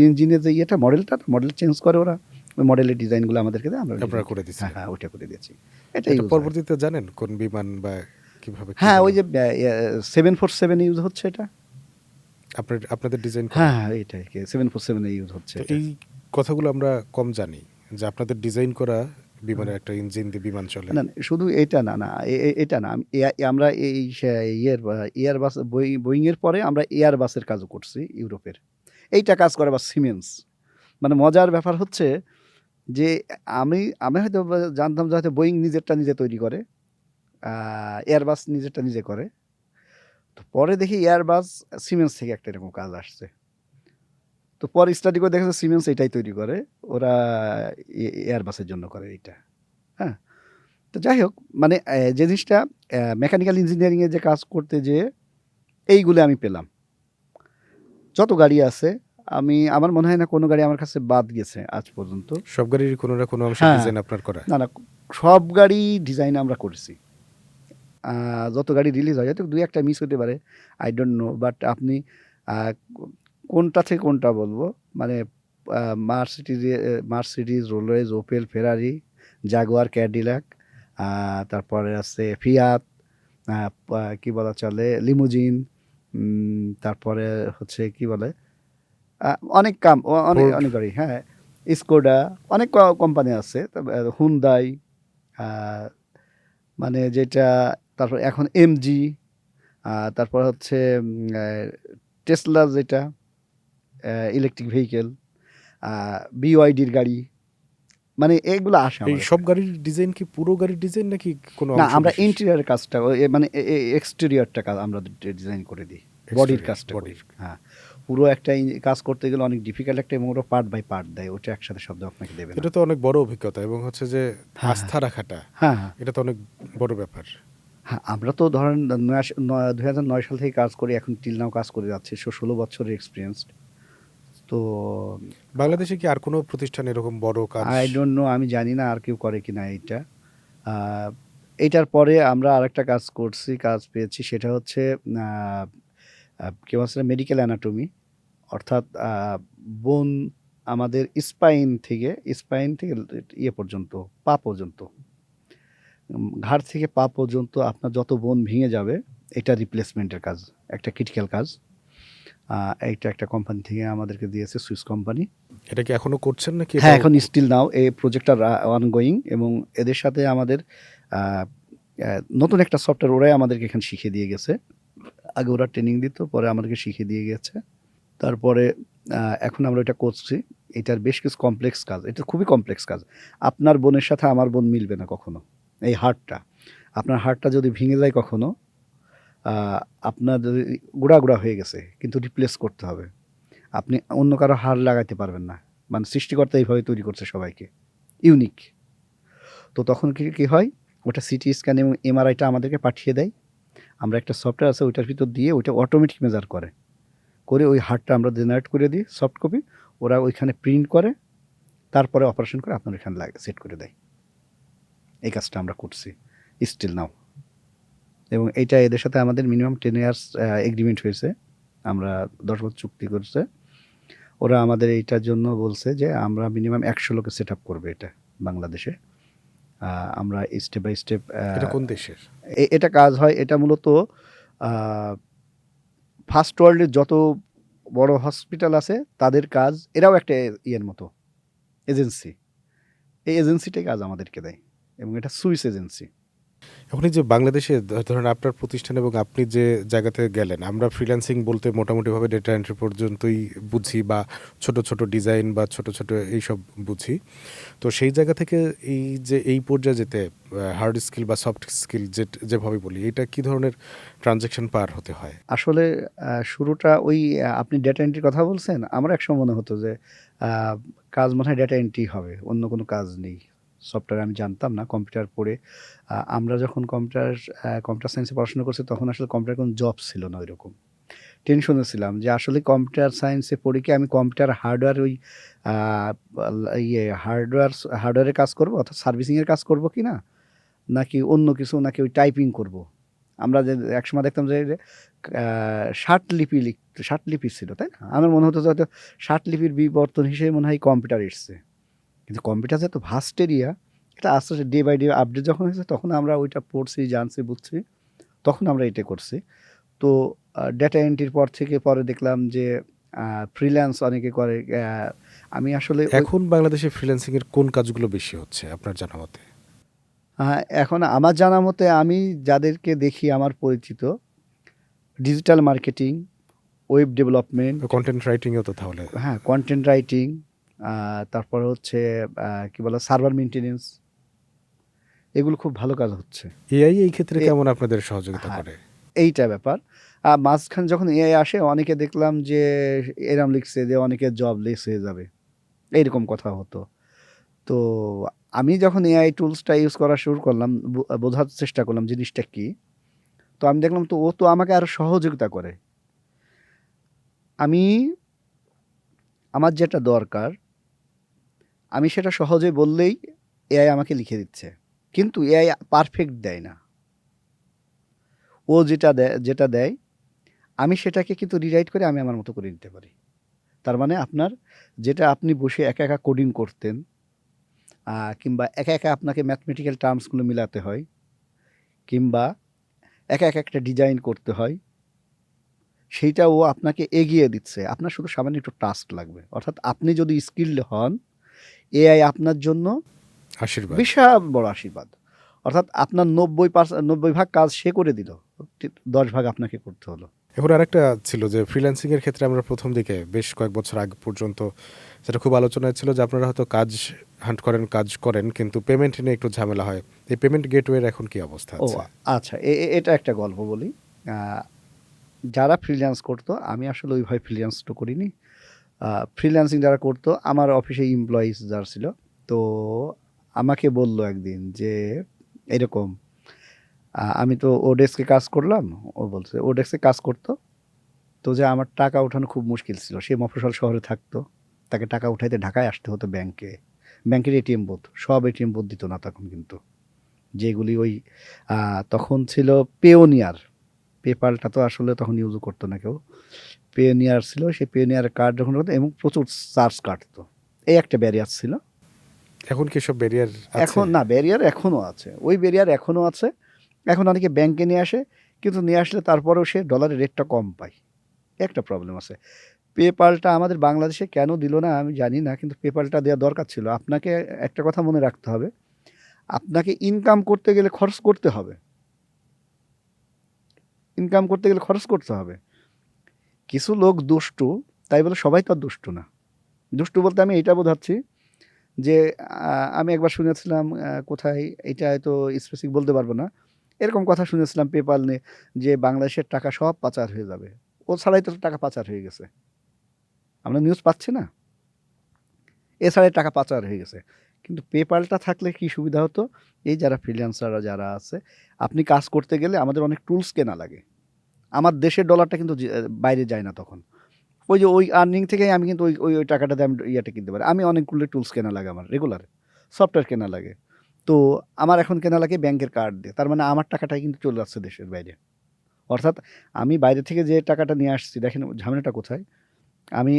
Speaker 2: ইঞ্জিনের যে মডেল চেঞ্জ করে ওরা। ওই মডেলের ডিজাইনগুলো আমাদেরকে দেয়, আমরা
Speaker 1: আপনারা
Speaker 2: ডিজাইন
Speaker 1: করে
Speaker 2: করি। হ্যাঁ,
Speaker 1: দিয়েছিলেন?
Speaker 2: হ্যাঁ, ওইটা করে দিয়েছি। এটা
Speaker 1: এটা
Speaker 2: ইউজ হয়।
Speaker 1: পরবর্তীতে জানেন কোন বিমান বা কিভাবে কি
Speaker 2: হ্যাঁ,
Speaker 1: হলো?
Speaker 2: ওই যে 747 ইউজ হচ্ছে এটা।
Speaker 1: আপনাদের ডিজাইন করা?
Speaker 2: হ্যাঁ, হ্যাঁ, এইটাই 747 এ ইউজ হচ্ছে
Speaker 1: তো
Speaker 2: এটা।
Speaker 1: এই কথাগুলো আমরা কম জানি যে আপনাদের ডিজাইন করা বিমানের একটা ইঞ্জিন দিয়ে বিমান চলে।
Speaker 2: না, না, শুধু এটা না, না, এটা না। আমরা এই এয়ারবাস, বোয়িং এর পরে আমরা এয়ারবাসের কাজও করছি ইউরোপের। এইটা কাজ করে আবার সিমেন্স। মানে মজার ব্যাপার হচ্ছে যে আমি আমি হয়তো জানতাম যে হয়তো বোয়িং নিজেরটা নিজে তৈরি করে, এয়ারবাস নিজেরটা নিজে করে। তো পরে দেখি এয়ারবাস সিমেন্স থেকে একটা এরকম কাজ আসছে। তো পরে স্টাডি করে দেখা যাচ্ছে সিমেন্স এটাই তৈরি করে, ওরা এয়ারবাসের জন্য করে এইটা। হ্যাঁ, তো যাই হোক, মানে যে জিনিসটা মেকানিক্যাল ইঞ্জিনিয়ারিংয়ে যে কাজ করতে যেয়ে এইগুলো আমি পেলাম। যত গাড়ি আছে, আমার মনে হয় না কোনো গাড়ি আমার কাছে বাদ গেছে আজ পর্যন্ত।
Speaker 1: সব গাড়ির কোনো না কোনো অংশের
Speaker 2: হ্যাঁ,
Speaker 1: ডিজাইন আপনার করা?
Speaker 2: না, না, সব গাড়ি ডিজাইন আমরা করেছি। যত গাড়ি রিলিজ হয় হয়তো 2-1টা মিস হতে পারে, আই ডোন্ট নো, বাট আপনি কোনটা থেকে কোনটা বলবো, মানে মার্সিডিজ, রোলস রয়েস, ওপেল, ফেরারি, জাগুয়ার, ক্যাডিলাক, তারপরে আছে ফিয়াত, কি বলা চলে, লিমুজিন, তারপরে হচ্ছে কি বলে, অনেক অনেক
Speaker 1: ফোর্ড।
Speaker 2: অনেক গাড়ি, হ্যাঁ, স্কোডা, অনেক কোম্পানি আছে, হুন্দাই, আহ, মানে যেটা, তারপর এখন এমজি, তারপর হচ্ছে টেসলা, যেটা ইলেকট্রিক ভেহিকেল, বিওয়াইডির গাড়ি, মানে এগুলো আসে
Speaker 1: এই
Speaker 2: আমাদের
Speaker 1: সব
Speaker 2: কাছে।
Speaker 1: গাড়ির ডিজাইন কি পুরো গাড়ির ডিজাইন নাকি কোনো
Speaker 2: না,
Speaker 1: অংশ
Speaker 2: আমরা
Speaker 1: বিশেষ?
Speaker 2: ইন্টেরিয়র কাজটা মানে এক্সটেরিয়রটা কাজ আমরা ডিজাইন করে দিই, বডির
Speaker 1: এক্সটেরিয়র
Speaker 2: কাজটা করি।
Speaker 1: বডির।
Speaker 2: হ্যাঁ, পুরো একটা কাজ করতে গেলে অনেক ডিফিকাল্ট একটা, এবং ওরা পার্ট বাই পার্ট দেয়, ওটা একসাথে শব্দ আপনাকে দেবে না।
Speaker 1: এটা তো অনেক বড় অভিজ্ঞতা এবং হচ্ছে যে
Speaker 2: হ্যাঁ, হ্যাঁ,
Speaker 1: আস্থা রাখাটা,
Speaker 2: হ্যাঁ, হ্যাঁ,
Speaker 1: এটা তো অনেক বড় ব্যাপার।
Speaker 2: হ্যাঁ, আমরা তো ধরেন 2009 সাল থেকে কাজ করি, এখন টিল নাও কাজ করে যাচ্ছি, 16 বছরের এক্সপিরিয়েন্স। তো
Speaker 1: বাংলাদেশে কি আর কোনো প্রতিষ্ঠান এরকম বড় কাজ?
Speaker 2: আই ডোন্ট নো, আমি জানি না আর কেউ করে কিনা এইটা। আহ, এইটার পরে আমরা আরেকটা কাজ করছি, কাজ পেয়েছি, সেটা হচ্ছে কেউ আছে মেডিকেল অ্যানাটমি, অর্থাৎ বোন, আমাদের স্পাইন থেকে ইয়ে পর্যন্ত, পা পর্যন্ত, ঘাড় থেকে পা পর্যন্ত আপনার যত বোন ভেঙে যাবে, এটা রিপ্লেসমেন্টের কাজ, একটা ক্রিটিক্যাল কাজ। এইটা একটা কোম্পানি থেকে আমাদেরকে দিয়েছে, সুইস কোম্পানি।
Speaker 1: এটা কি এখনো করছেন নাকি
Speaker 2: হ্যাঁ,
Speaker 1: এটাও?
Speaker 2: এখন স্টিল নাও এই প্রজেক্টটা অনগোয়িং, এবং এদের সাথে আমাদের আহ, নতুন একটা সফটওয়্যার ওরাই আমাদেরকে এখানে শিখিয়ে দিয়ে গেছে। আগে ওরা ট্রেনিং দিত, পরে আমাদেরকে শিখিয়ে দিয়ে গেছে। তারপরে এখন আমরা এটা করছি। এটার বেশ কিছু কমপ্লেক্স কাজ, এটা খুবই কমপ্লেক্স কাজ। আপনার বোনের সাথে আমার বোন মিলবে না কখনো। এই হাড়টা, আপনার হাড়টা যদি ভেঙে যায় কখনো, আহ, আপনার যদি গুঁড়া গুঁড়া হয়ে গেছে, কিন্তু রিপ্লেস করতে হবে, আপনি অন্য কারো হাড় লাগাইতে পারবেন না। মানে সৃষ্টিকর্তা এইভাবে তৈরি করছে সবাইকে, ইউনিক। তো তখন কি কি হয়, ওটা সিটি স্ক্যান এবং এমআরআইটা আমাদেরকে পাঠিয়ে দেয়। আমরা একটা সফটওয়্যার আছে, ওইটার ভিতর দিয়ে ওইটা অটোমেটিক মেজার করে, ওই হার্টটা আমরা জেনারেট করে দিই সফট কপি, ওরা ওইখানে প্রিন্ট করে, তারপরে অপারেশন করে আপনার এখানে সেট করে দেয়। এই কাজটা আমরা করছি স্টিল নাও, এবং এইটা এদের সাথে আমাদের মিনিমাম 10 ইয়ার্স এগ্রিমেন্ট হয়েছে, আমরা 10 বছর চুক্তি করছে। ওরা আমাদের এইটার জন্য বলছে যে আমরা মিনিমাম 100 লোকে সেট আপ করবে এটা বাংলাদেশে। আমরা স্টেপ বাই স্টেপ,
Speaker 1: এটা কোন দেশের?
Speaker 2: এটা কাজ হয়, এটা মূলত ফার্স্ট ওয়ার্ল্ডের যত বড় হসপিটাল আছে তাদের কাজ, এরাও একটা ইয়ের মতো এজেন্সি, এই এজেন্সিটাই কাজ আমাদেরকে দেয়, এবং এটা সুইস এজেন্সি।
Speaker 1: এখন এই যে বাংলাদেশে ধরেন আপনার প্রতিষ্ঠান এবং আপনি যে জায়গাতে গেলেন, আমরা ফ্রিল্যান্সিং বলতে মোটামুটিভাবে ডেটা এন্ট্রি পর্যন্তই বুঝি বা ছোট ছোট ডিজাইন বা ছোট ছোট এইসব বুঝি। তো সেই জায়গা থেকে এই যে এই পর্যায়ে যেতে হার্ড স্কিল বা সফট স্কিল যেভাবে বলি, এটা কি ধরনের ট্রানজ্যাকশন পার হতে হয়?
Speaker 2: আসলে শুরুটা ওই, আপনি ডেটা এন্ট্রির কথা বলছেন, আমার একসময় মনে হতো যে আহ, কাজ মনে হয় ডেটা এন্ট্রি হবে, অন্য কোনো কাজ নেই। সফটওয়্যার আমি জানতাম না, কম্পিউটার পড়ে আমরা যখন কম্পিউটার সায়েন্সে পড়াশোনা করছি, তখন আসলে কম্পিউটার কোনো জব ছিল না ওইরকম। টেনশনে ছিলাম যে আসলে কম্পিউটার সায়েন্সে পড়ে কি আমি কম্পিউটার হার্ডওয়্যার, ওই আহ, ইয়ে হার্ডওয়্যারের কাজ করব, অর্থাৎ সার্ভিসিংয়ের কাজ করব কি না, নাকি অন্য কিছু, নাকি ওই টাইপিং করব। আমরা যে একসময় দেখতাম যে ষাটলিপি লিখতো, ষাটলিপি ছিল, তাই না? আমার মনে হতো যে হয়তো ষাটলিপির বিবর্তন হিসেবে মনে হয় কম্পিউটার এসছে। কিন্তু কম্পিউটার যে এত ভাস্ট এরিয়া, এটা আস্তে আস্তে ডে বাই ডে আপডেট যখন হয়েছে, তখন আমরা ওইটা পড়ছি, জানছি, বুঝছি, তখন আমরা এটা করছি। তো ডেটা এন্ট্রির পর থেকে পরে দেখলাম যে ফ্রিল্যান্স অনেকে করে। আমি আসলে
Speaker 1: এখন বাংলাদেশে ফ্রিল্যান্সিং এর কোন কাজগুলো বেশি হচ্ছে আপনার জানা মতে?
Speaker 2: এখন আমার জানা মতে আমি যাদেরকে দেখি আমার পরিচিত, digital marketing, web development,
Speaker 1: content writing এও তো তাহলে?
Speaker 2: হ্যাঁ, কন্টেন্ট রাইটিং, তারপর হচ্ছে কি বলে, সার্ভার মেনটেনেন্স, এগুলো খুব ভালো কাজ হচ্ছে।
Speaker 1: এআই এই ক্ষেত্রে
Speaker 2: এ
Speaker 1: কেমন আপনাদের সহযোগিতা
Speaker 2: হ্যাঁ,
Speaker 1: করে?
Speaker 2: এইটা ব্যাপার। মাঝখানে যখন এআই আসে, অনেকে দেখলাম যে এরম লিখছে যে অনেকের জব লেস হয়ে যাবে, এইরকম কথা হতো। তো আমি যখন এআই টুলসটা ইউজ করা শুরু করলাম, বোঝার চেষ্টা করলাম জিনিসটা কি, তো আমি দেখলাম তো ও তো আমাকে আরো সহযোগিতা করে। আমি, আমার যেটা দরকার, আমি সেটা সহজে বললেই এআই আমাকে লিখে দিচ্ছে, কিন্তু এআই পারফেক্ট দেয় না। ও যেটা দেয় আমি সেটাকে কিন্তু রিরাইট করে আমি আমার মতো করে নিতে পারি। তার মানে আপনার, যেটা আপনি বসে একা একা কোডিং করতেন, কিংবা একা একা আপনাকে ম্যাথমেটিক্যাল টার্মসগুলো মিলাতে হয়, কিংবা একা এক একটা ডিজাইন করতে হয়, সেইটা ও আপনাকে এগিয়ে দিচ্ছে। আপনার শুধু সামান্য একটু টাস্ক লাগবে। অর্থাৎ আপনি যদি স্কিলড হন, এআই আপনার জন্য
Speaker 1: আশীর্বাদ।
Speaker 2: বিশাল বড় আশীর্বাদ। অর্থাৎ আপনার 90 ভাগ কাজ সে করে দিল। 10 ভাগ আপনাকে করতে হলো।
Speaker 1: এখন আরেকটা ছিল যে ফ্রিল্যান্সিং এর ক্ষেত্রে আমরা প্রথম দিকে বেশ কয়েক বছর আগে পর্যন্ত যেটা খুব আলোচনায় ছিল যে আপনারা হয়তো কাজ হান্ট করেন, কাজ করেন, কিন্তু পেমেন্ট নিয়ে একটু ঝামেলা হয়। এই পেমেন্ট গেটওয়ের এখন কি অবস্থা
Speaker 2: ও
Speaker 1: আছে?
Speaker 2: আচ্ছা, এটা একটা গল্প বলি। আ যারা ফ্রিল্যান্স করতো, আমি আসলে ওইভাবে ফ্রিল্যান্স তো করিনি। ফ্রিল্যান্সিং যারা করতো, আমার অফিসে এমপ্লয়িজ যারা ছিল, তো আমাকে বলল একদিন যে এরকম, আমি তো ওডেস্কে কাজ করলাম। ও বলছে ওডেস্কে কাজ করতো, তো যে আমার টাকা ওঠানো খুব মুশকিল ছিল। সে মফস্বল শহরে থাকতো, তাকে টাকা উঠাইতে ঢাকায় আসতে হতো ব্যাংকে। ব্যাংকের এটিএম বুথ, সব এটিএম বুথ দিত না তখন কিন্তু, যেগুলি ওই তখন ছিল পেওনিয়ার। পেপালটা তো আসলে তখন ইউজও করতো না কেউ। পেওনিয়ার ছিল, সেই পেওনিয়ারের কার্ড যখন করতো এবং প্রচুর চার্জ কাটতো। এই একটা ব্যারিয়ার ছিল।
Speaker 1: এখন কি সব ব্যারিয়ার আছে?
Speaker 2: এখন না, ব্যারিয়ার এখনও আছে, ওই ব্যারিয়ার এখনও আছে। এখন অনেকে ব্যাংকে নিয়ে আসে, কিন্তু নিয়ে আসলে তারপরেও সে ডলারের রেটটা কম পায়। একটা প্রবলেম আছে। পেপালটা আমাদের বাংলাদেশে কেন দিল না আমি জানি না, কিন্তু পেপালটা দেওয়া দরকার ছিল। আপনাকে একটা কথা মনে রাখতে হবে, আপনাকে ইনকাম করতে গেলে খরচ করতে হবে। ইনকাম করতে গেলে খরচ করতে হবে। কিছু লোক দুষ্টু, তাই বলে সবাই তো আর দুষ্টু না। দুষ্টু বলতে আমি এটা বোঝাচ্ছি যে আমি একবার শুনেছিলাম, কোথায়, এটা হয়তো স্পেসিফিক বলতে পারবো না, এরকম কথা শুনেছিলাম পেপাল নিয়ে, যে বাংলাদেশের টাকা সব পাচার হয়ে যাবে। ও ছাড়াই তো টাকা পাচার হয়ে গেছে, আমরা নিউজ পাচ্ছি না? এছাড়াই টাকা পাচার হয়ে গেছে। কিন্তু পেপালটা থাকলে কি সুবিধা হতো, এই যারা ফ্রিল্যান্সাররা যারা আছে, আপনি কাজ করতে গেলে আমাদের অনেক টুলস কেনা লাগে। আমার দেশের ডলারটা কিন্তু বাইরে যায় না তখন। ওই যে ওই আর্নিং থেকেই আমি কিন্তু ওই ওই ওই টাকাটা দিয়ে আমি ইয়াটা কিনতে পারি। আমি অনেকগুলো টুলস কেনা লাগে, আমার রেগুলার সফটওয়্যার কেনা লাগে। তো আমার এখন কেনা লাগে ব্যাংকের কার্ড দিয়ে। তার মানে আমার টাকাটাই কিন্তু চলে যাচ্ছে দেশের বাইরে। অর্থাৎ আমি বাইরে থেকে যে টাকাটা নিয়ে আসছি, দেখেন ঝামেলাটা কোথায়? আমি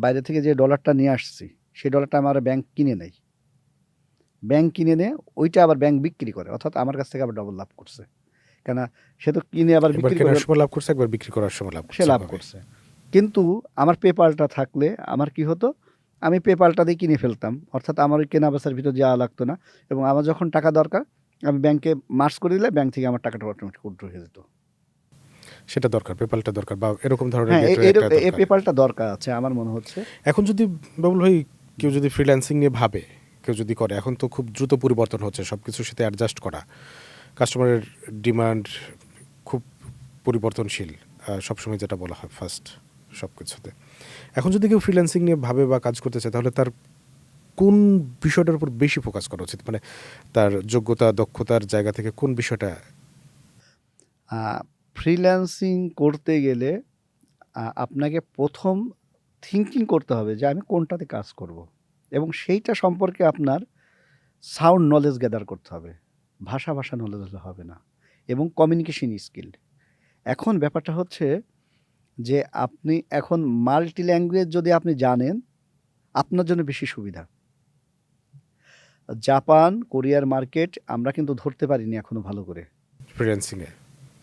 Speaker 2: বাইরে থেকে যে ডলারটা নিয়ে আসছি, সেই ডলারটা আমার ব্যাংক কিনে নেয়। ব্যাংক কিনে নিয়ে ওইটা আবার ব্যাংক বিক্রি করে। অর্থাৎ আমার কাছ থেকে আবার ডবল লাভ করছে। কেন? সে তো কিনে আবার
Speaker 1: একবার
Speaker 2: বিক্রি করে,
Speaker 1: কেনার সময় লাভ করছে, একবার বিক্রি করার সময় লাভ
Speaker 2: সে
Speaker 1: করছে
Speaker 2: লাভ
Speaker 1: এভাবে।
Speaker 2: করছে। কিন্তু আমার পেপালটা থাকলে আমার কি হতো, আমি পেপালটা দিয়ে কিনে ফেলতাম। অর্থাৎ আমার ওই কেনা-বেচার ভিতর যাওয়া লাগতো না, এবং আমার যখন টাকা দরকার আমি ব্যাংকে মার্জ করে দিলে ব্যাংক থেকে আমার টাকাটা অটোমেটিক উইথড্র হয়ে যেত।
Speaker 1: সেটা দরকার, পেপালটা দরকার বা এরকম ধরনের
Speaker 2: হ্যাঁ,
Speaker 1: গেটওয়ে একটা
Speaker 2: এই
Speaker 1: দরকার।
Speaker 2: পেপালটা দরকার আছে আমার মনে হচ্ছে।
Speaker 1: এখন যদি বাবুল ভাই কেউ যদি ফ্রিল্যান্সিং নিয়ে ভাবে, কেউ যদি করে, এখন তো খুব দ্রুত পরিবর্তন হচ্ছে, সব কিছুর সাথে অ্যাডজাস্ট করা, কাস্টমারের ডিমান্ড খুব পরিবর্তনশীল, সবসময় যেটা বলা হয় ফার্স্ট সব কিছুতে। এখন যদি কেউ ফ্রিল্যান্সিং নিয়ে ভাবে বা কাজ করতে চায়, তাহলে তার কোন বিষয়টার উপর বেশি ফোকাস করা উচিত? মানে তার যোগ্যতা, দক্ষতার জায়গা থেকে কোন বিষয়টা?
Speaker 2: ফ্রিল্যান্সিং করতে গেলে আপনাকে প্রথম থিঙ্কিং করতে হবে যে আমি কোনটাতে কাজ করব, এবং সেইটা সম্পর্কে আপনার সাউন্ড নলেজ গ্যাদার করতে হবে। ভাষা নলেজ হলে হবে না, এবং কমিউনিকেশন স্কিল। এখন ব্যাপারটা হচ্ছে যে আপনি এখন মাল্টি ল্যাঙ্গুয়েজ যদি আপনি জানেন, আপনার জন্য বেশি সুবিধা। জাপান, কোরিয়ার মার্কেট আমরা কিন্তু ধরতে পারিনি এখনো ভালো করে।
Speaker 1: ফ্রিল্যান্সিংয়ে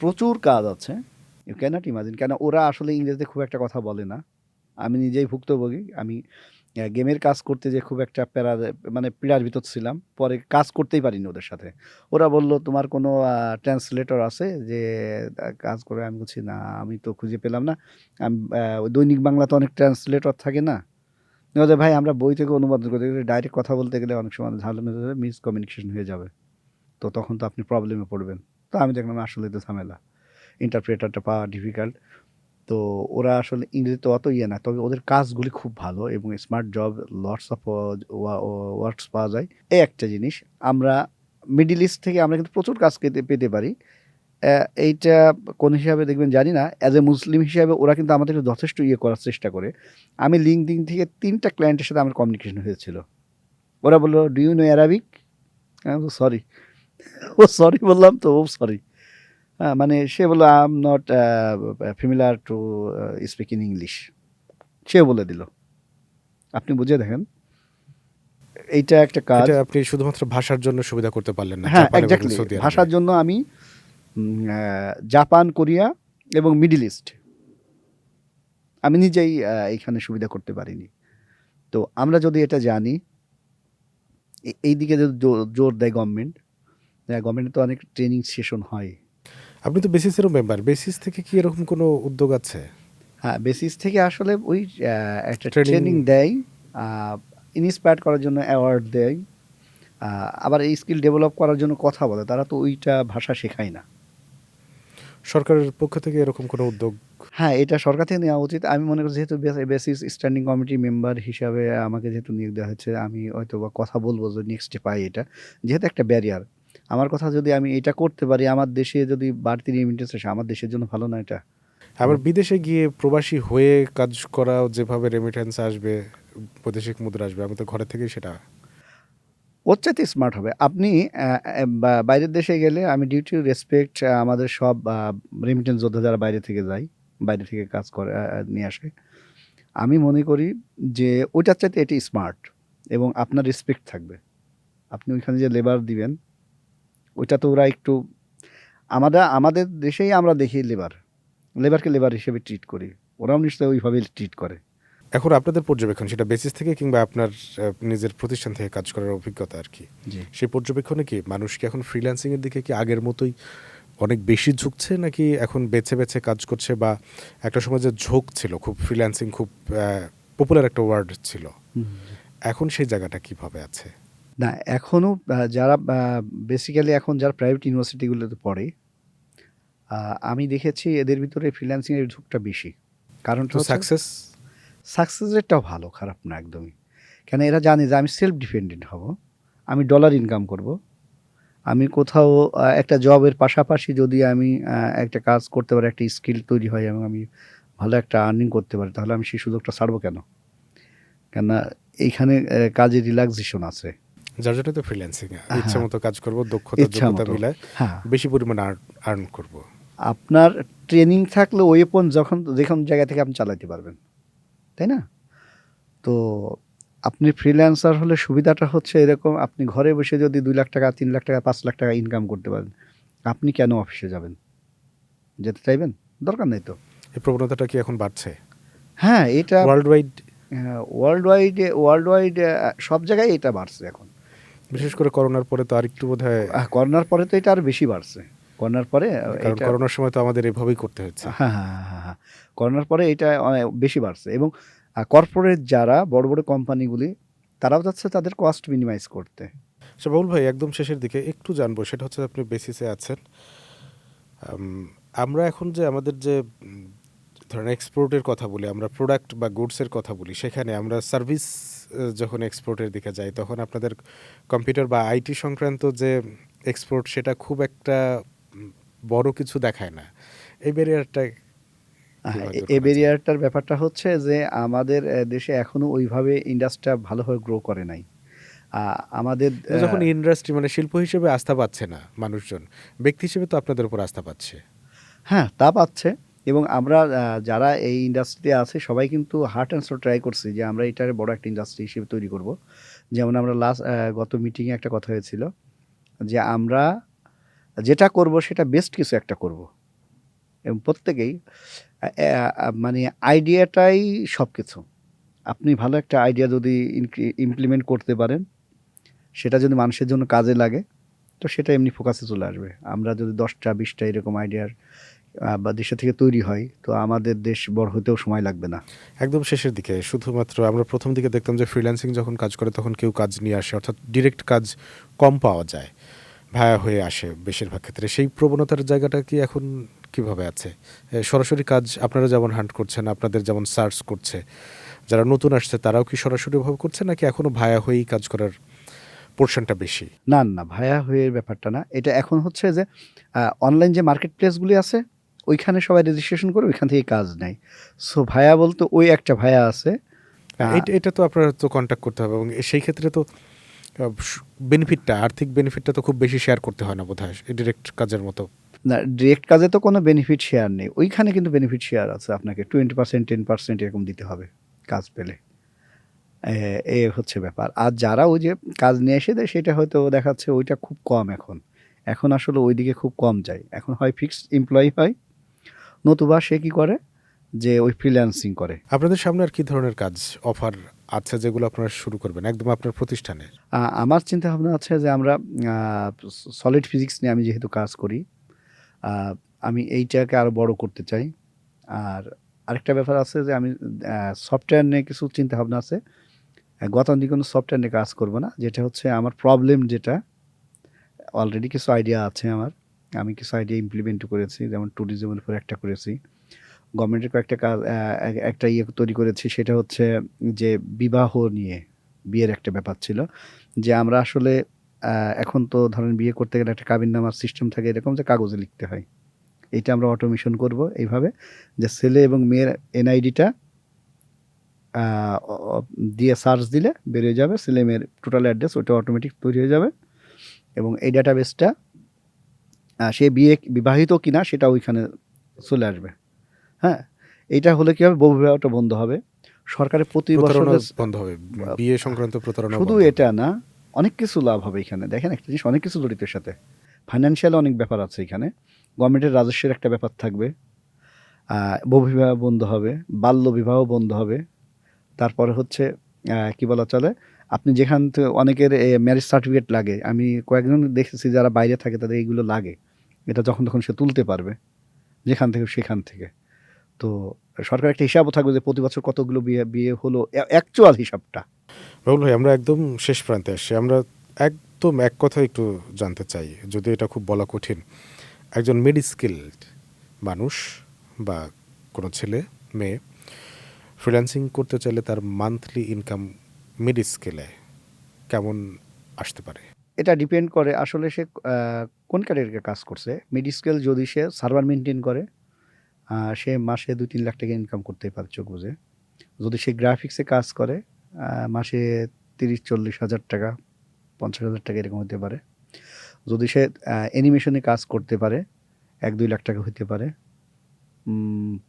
Speaker 2: প্রচুর কাজ আছে, ইউ ক্যানট ইমাজিন। কেন ওরা আসলে ইংরেজিতে খুব একটা কথা বলে না। আমি নিজেই ভুক্তভোগী। আমি গেমের কাজ করতে যে খুব একটা মানে পীড়ার ভিতর ছিলাম। পরে কাজ করতেই পারিনি ওদের সাথে। ওরা বলল, "তোমার কোনো ট্রান্সলেটর আছে যে কাজ করে?" আমি বলছি, "না, আমি তো খুঁজে পেলাম না।" আমি ওই দৈনিক বাংলাতে অনেক ট্রান্সলেটর থাকে না? বলে, "ভাই, আমরা বই থেকে অনুবাদ করতে গেলে ডাইরেক্ট কথা বলতে গেলে অনেক সময় ঝামেলা হয়ে যাবে, মিসকমিউনিকেশন হয়ে যাবে। তো তখন তো আপনি প্রবলেমে পড়বেন।" তো আমি দেখলাম আসলে তো ঝামেলা। ইন্টারপ্রেটারটা পাওয়া ডিফিকাল্ট। তো ওরা আসলে ইংরেজিতে অত ইয়ে না, তবে ওদের কাজগুলি খুব ভালো এবং smart job, lots of works পাওয়া যায়। এই একটা জিনিস। আমরা মিডল ইস্ট থেকে আমরা কিন্তু প্রচুর কাজ পেতে পারি। এইটা কোন হিসাবে দেখবেন জানি না। অ্যাজ এ মুসলিম হিসাবে ওরা কিন্তু আমাদেরকে যথেষ্ট ইয়ে করার চেষ্টা করে। আমি লিঙ্কডইন থেকে ৩টা ক্লায়েন্টের সাথে আমার কমিউনিকেশন হয়েছিল। ওরা বলল, "ডু ইউ নো অ্যারাবিক?" আমি বললাম, "সরি।" ও সরি বললাম তো ও সরি। হ্যাঁ, মানে সে বলল, "I am not familiar to speak in English." সেও বলে দিল। আপনি বুঝে দেখেন, এইটা একটা কাজ।
Speaker 1: এটা আপনি শুধুমাত্র ভাষার জন্য সুবিধা করতে পারলেন না,
Speaker 2: হ্যাঁ,
Speaker 1: জাপান এবং
Speaker 2: এক্স্যাক্টলি।
Speaker 1: সৌদি আরবে।
Speaker 2: ভাষার জন্য আমি জাপান, কোরিয়া এবং মিডল ইস্ট। আমি নিজেই এখানে সুবিধা করতে পারিনি। তো আমরা যদি এটা জানি, এই দিকে যদি জোর দেয় গভর্নমেন্ট, গভর্নমেন্টের তো অনেক ট্রেনিং সেশন হয়।
Speaker 1: আপনি তো বেসিসেরও মেম্বার, বেসিস থেকে কি এরকম কোনো উদ্যোগ আছে?
Speaker 2: হ্যাঁ, বেসিস থেকে আসলে ওই একটা
Speaker 1: ট্রেনিং?
Speaker 2: ট্রেনিং দেয়, ইন্সপায়ার করার জন্য অ্যাওয়ার্ড দেয়, আবার এই স্কিল ডেভেলপ করার জন্য কথা বলে। তারা তো ওইটা ভাষা শেখায় না।
Speaker 1: সরকারের পক্ষ থেকে এরকম কোনো উদ্যোগ?
Speaker 2: হ্যাঁ, এটা সরকার থেকে নেওয়া উচিত। আমি মনে করি যেহেতু বেসিস স্ট্যান্ডিং কমিটি মেম্বার হিসাবে আমাকে যেহেতু নিয়োগ দেওয়া হয়েছে, আমি হয়তোবা কথা বলব যে নেক্সটে পাই এটা। যেহেতু একটা ব্যারিয়ার। আমার কথা যদি আমি এটা করতে পারি, আমার দেশে যদি বাড়তি রেমিটেন্স আসে, আমার দেশের জন্য ভালো না এটা?
Speaker 1: আবার বিদেশে গিয়ে প্রবাসী হয়ে কাজ করাও যেভাবে রেমিটেন্স আসবে, বৈদেশিক মুদ্রা আসবে, আমি তো ঘরে থেকেই সেটা।
Speaker 2: ওর চাইতে স্মার্ট হবে। আপনি বাইরের দেশে গেলে আমি ডিউ টু রেসপেক্ট আমাদের সব রেমিটেন্স যোদ্ধা যারা বাইরে থেকে যায়, বাইরে থেকে কাজ করে নিয়ে আসে। আমি মনে করি যে ওইটার চাইতে এটি স্মার্ট এবং আপনার রেসপেক্ট থাকবে। আপনি ওইখানে যে লেবার দিবেন, ওইটা তো ওরা একটু আমাদের দেশেই আমরা দেখি লেবারকে লেবার হিসেবে ট্রিট করি। ওরাও নিশ্চয়ই ওইভাবে ট্রিট করে।
Speaker 1: এখন আপনাদের পর্যবেক্ষণ, সেটা বেসিস থেকে কিংবা আপনার নিজের প্রতিষ্ঠান থেকে কাজ করার অভিজ্ঞতা আর কি,
Speaker 2: জি।
Speaker 1: সেই পর্যবেক্ষণে কি মানুষ কি এখন ফ্রিল্যান্সিংয়ের দিকে কি আগের মতোই অনেক বেশি ঝুঁকছে, নাকি এখন বেছে বেছে কাজ করছে? বা একটা সময় যে ঝোঁক ছিল, খুব ফ্রিল্যান্সিং খুব পপুলার একটা ওয়ার্ড ছিল,
Speaker 2: হুম।
Speaker 1: এখন সেই জায়গাটা কিভাবে আছে?
Speaker 2: না, এখনো যারা বেসিক্যালি এখন যারা প্রাইভেট ইউনিভার্সিটিগুলোতে পড়ে, আমি দেখেছি এদের ভিতরে ফ্রিল্যান্সিং এর ঝোঁকটা বেশি। কারণটা
Speaker 1: তো
Speaker 2: হচ্ছে
Speaker 1: সাকসেস?
Speaker 2: সাকসেস রেটটাও ভালো, খারাপ না একদমই। কেন এরা জানে যে আমি সেলফ ডিপেন্ডেন্ট হব, আমি ডলার ইনকাম করব। আমি কোথাও একটা জবের পাশাপাশি যদি আমি একটা কাজ করতে পারি, একটা স্কিল তৈরি হয় এবং আমি ভালো একটা আর্নিং করতে পারি, তাহলে আমি সেই সুযোগটা ছাড়বো কেন? কেননা এইখানে কাজের রিল্যাক্সেশন আছে।
Speaker 1: যার জন্য তো ফ্রিল্যান্সিং, ইচ্ছা
Speaker 2: হ্যাঁ,
Speaker 1: মতো কাজ করব, দক্ষতা
Speaker 2: ইচ্ছা
Speaker 1: যোগ্যতা
Speaker 2: মতো।
Speaker 1: মিলায়
Speaker 2: হ্যাঁ,
Speaker 1: বেশি পরিমাণে আর্ন করব।
Speaker 2: আপনার ট্রেনিং থাকলে ওয়েপন যখন যেকোনো জায়গা থেকে আপনি চালাতে পারবেন, তাই না? তো আপনি ফ্রিল্যান্সার হলে সুবিধাটা হচ্ছে এরকম, আপনি ঘরে বসে যদি 2 লাখ টাকা, 3 লাখ টাকা, 5 লাখ টাকা ইনকাম করতে পারেন, আপনি কেন অফিসে যাবেন? যেতে চাইবেন? দরকার নেই তো।
Speaker 1: এই প্রবণতাটা কি এখন বাড়ছে
Speaker 2: হ্যাঁ, এটা
Speaker 1: ওয়ার্ল্ড ওয়াইড?
Speaker 2: ওয়ার্ল্ড ওয়াইড সব জায়গায় এটা বাড়ছে এখন।
Speaker 1: বিশেষ করে করোনার পরে তো আরেকটু বোধহয়,
Speaker 2: করোনার পরে তো এটা আরো বেশি বাড়ছে। করোনার পরে
Speaker 1: কারণ
Speaker 2: এটা
Speaker 1: করোনার সময় তো আমাদের এভাবেই করতে হচ্ছে।
Speaker 2: হ্যাঁ, হ্যাঁ, হ্যাঁ, হ্যাঁ। করোনার পরে এটা বেশি বাড়ছে এবং কর্পোরেট যারা বড় কোম্পানিগুলি, তারাও চাচ্ছে তাদের কস্ট মিনিমাইজ করতে।
Speaker 1: আচ্ছা বাবুল ভাই, একদম শেষের দিকে একটু জানবো, সেটা হচ্ছে আপনি বেসিসে আছেন। আমরা এখন যে আমাদের যে ধরেন এক্সপোর্টের কথা বলি, আমরা প্রোডাক্ট বা গুডসের কথা বলি, সেখানে আমরা সার্ভিস যখন এক্সপোর্টের দিকে যাই, তখন আপনাদের কম্পিউটার বা আইটি সংক্রান্ত যে এক্সপোর্ট, সেটা খুব একটা বড় কিছু দেখায় না। এই ব্যারিয়ারটা কিভাবে দূর
Speaker 2: এই
Speaker 1: করা যায়?
Speaker 2: ব্যারিয়ারটার ব্যাপারটা হচ্ছে যে আমাদের দেশে এখনো ওইভাবে ইন্ডাস্ট্রিটা ভালোভাবে গ্রো করে নাই। আমাদের
Speaker 1: কিন্তু যখন ইন্ডাস্ট্রি মানে শিল্প হিসেবে আস্থা পাচ্ছে না মানুষজন, ব্যক্তি হিসেবে তো আপনাদের উপর আস্থা পাচ্ছে।
Speaker 2: হ্যাঁ, তা পাচ্ছে এবং আমরা যারা এই ইন্ডাস্ট্রিতে আছে সবাই কিন্তু হার্ট অ্যান্ড সোল ট্রাই করছি যে আমরা এটারে বড় একটা ইন্ডাস্ট্রি হিসেবে তৈরি করব। যেমন আমরা গত মিটিংয়ে একটা কথা হয়েছিল যে আমরা যেটা করব সেটা বেস্ট কিছু একটা করব এবং প্রত্যেকেই মানে আইডিয়াটাই সবকিছু। আপনি ভালো একটা আইডিয়া যদি ইমপ্লিমেন্ট করতে পারেন, সেটা যদি মানুষের জন্য কাজে লাগে, তো সেটা এমনি ফোকাসে চলে আসবে। আমরা যদি 10টা 20টা এরকম আইডিয়ার বা দেশে থেকে তৈরি হয়, তো আমাদের দেশ বড় হতেও সময় লাগবে না।
Speaker 1: একদম শেষের দিকে শুধুমাত্র আমরা প্রথম দিকে দেখতাম যে ফ্রিল্যান্সিং যখন কাজ করে তখন কেউ কাজ নিয়ে আসে, অর্থাৎ ডিরেক্ট কাজ কম পাওয়া যায়, ভায়া হয়ে আসে বেশিরভাগ ক্ষেত্রে। সেই প্রবণতার জায়গাটা কি এখন কিভাবে আছে? সরাসরি কাজ আপনারা যেমন হান্ট করছেন, আপনাদের যেমন সার্চ করছে, যারা নতুন আসছে তারাও কি সরাসরিভাবে করছে, নাকি এখনও ভায়া হয়েই কাজ করার পোর্শনটা বেশি?
Speaker 2: না, না, ভায়া হয়ে ব্যাপারটা না। এটা এখন হচ্ছে যে অনলাইন যে মার্কেট প্লেসগুলি আছে, ওইখানে সবাই রেজিস্ট্রেশন করে ওইখান থেকে কাজ নেয়। সো ভায়া বলতে ওই একটা ভায়া আছে। আ
Speaker 1: এটা এটা তো আপনারা তো কন্ট্যাক্ট করতে হবে, এবং সেই ক্ষেত্রে তো বেনিফিটটা, আর্থিক বেনিফিটটা তো খুব বেশি শেয়ার করতে হয় না বোধহয়, ডিরেক্ট কাজের মতো।
Speaker 2: না, ডিরেক্ট কাজে তো কোনো বেনিফিট শেয়ার নেই। ওইখানে কিন্তু বেনিফিট শেয়ার আছে। আপনাকে 20% 10% এরকম দিতে হবে কাজ পেলে। এ এ হচ্ছে ব্যাপার। আর যারা ওই যে কাজ নিয়ে এসে দেয় সেটা হয়তো দেখাচ্ছে ওইটা খুব কম এখন। এখন আসলে ওইদিকে খুব কম যায়। এখন হয় ফিক্সড এমপ্লয়ি হয়, নতুবা সে কি করে যে ওই ফ্রিল্যান্সিং করে।
Speaker 1: আপনাদের সামনে আর কি ধরনের কাজ অফার আছে যেগুলো আপনারা শুরু করবেন একদম আপনার প্রতিষ্ঠানে?
Speaker 2: আমার চিন্তা ভাবনা আছে যে আমরা সলিড ফিজিক্স নিয়ে আমি যেহেতু কাজ করি, আ আমি এইটাকে আরো বড় করতে চাই। আর আরেকটা ব্যাপার আছে যে আমি সফটওয়্যার নিয়ে কিছু চিন্তা ভাবনা আছে। গতানুগতিক কোনো সফটওয়্যার নিয়ে কাজ করব না। যেটা হচ্ছে আমার প্রবলেম যেটা, অলরেডি কিছু আইডিয়া আছে আমার। আমি কিছু আইডিয়া ইমপ্লিমেন্টও করেছি। যেমন ট্যুরিজমের উপর একটা করেছি। গভর্নমেন্টের কয়েকটা কাজ, একটা তৈরি করেছি, সেটা হচ্ছে যে বিবাহ নিয়ে, বিয়ের একটা ব্যাপার ছিল। যে আমরা আসলে এখন তো ধরেন বিয়ে করতে গেলে একটা কাবিননামার সিস্টেম থাকে এরকম, যে কাগজে লিখতে হয়। এইটা আমরা অটোমেশন করব এইভাবে যে ছেলে এবং মেয়ের এনআইডিটা আ অ অ দিয়ে সার্চ দিলে বেরিয়ে যাবে ছেলে-মেয়ের টোটাল অ্যাড্রেস, ওইটা অটোমেটিক তৈরি হয়ে যাবে এবং এই ডাটাবেসটা সে বিবাহিত কিনা সেটা ওইখানে চলে আসবে। হ্যাঁ? এইটা হলে কি হবে, বহুবিবাহটা বন্ধ হবে। সরকারের প্রতি
Speaker 1: প্রতারণা
Speaker 2: বছরের
Speaker 1: বন্ধ হবে।
Speaker 2: বা
Speaker 1: বিয়ে সংক্রান্ত প্রতারণা
Speaker 2: শুধু
Speaker 1: বন্ধ হবে।
Speaker 2: এটা না, অনেক কিছু লাভ হবে এখানে। দেখেন একটা জিনিস, অনেক কিছু জড়িত এর সাথে। ফাইন্যান্সিয়াল অনেক ব্যাপার আছে এখানে। গভর্নমেন্টের রাজস্বের একটা ব্যাপার থাকবে। বহুবিবাহ বন্ধ হবে, বাল্যবিবাহ বন্ধ হবে। তারপরে হচ্ছে কি বলা চলে? আপনি যেখান থেকে অনেকের ম্যারেজ সার্টিফিকেট লাগে। আমি কয়েকজন দেখেছি যারা বাইরে থাকে তাদের এগুলো লাগে। এটা যখন তখন সে তুলতে পারবে। যেখান থেকে সেখান থেকে। তো সরকারের একটা হিসাবও থাকবে যে প্রতি বছর কতগুলো বিয়ে হলো, অ্যাকচুয়াল হিসাবটা।
Speaker 1: রাহুল ভাই, আমরা একদম শেষ প্রান্তে আসছি। আমরা একদম এক কথায় একটু জানতে চাই, যদিও এটা খুব বলা কঠিন। একজন মিড স্কিলড মানুষ বা কোনো ছেলে মেয়ে ফ্রিল্যান্সিং করতে চাইলে তার মান্থলি ইনকাম মিড স্কেলে কেমন আসতে পারে?
Speaker 2: এটা ডিপেন্ড করে আসলে সে কোন ক্যাটাগরিতে কাজ করছে। মিড স্কেল যদি সে সার্ভার মেইনটেইন করে, সে মাসে ২-৩ লাখ টাকা ইনকাম করতেই পারে চোখ বুজে। যদি সে গ্রাফিক্সে কাজ করে, মাসে ৩০-৪০ হাজার টাকা, ৫০ হাজার টাকা এরকম হতে পারে। যদি সে অ্যানিমেশনে কাজ করতে পারে, ১-২ লাখ টাকা হইতে পারে।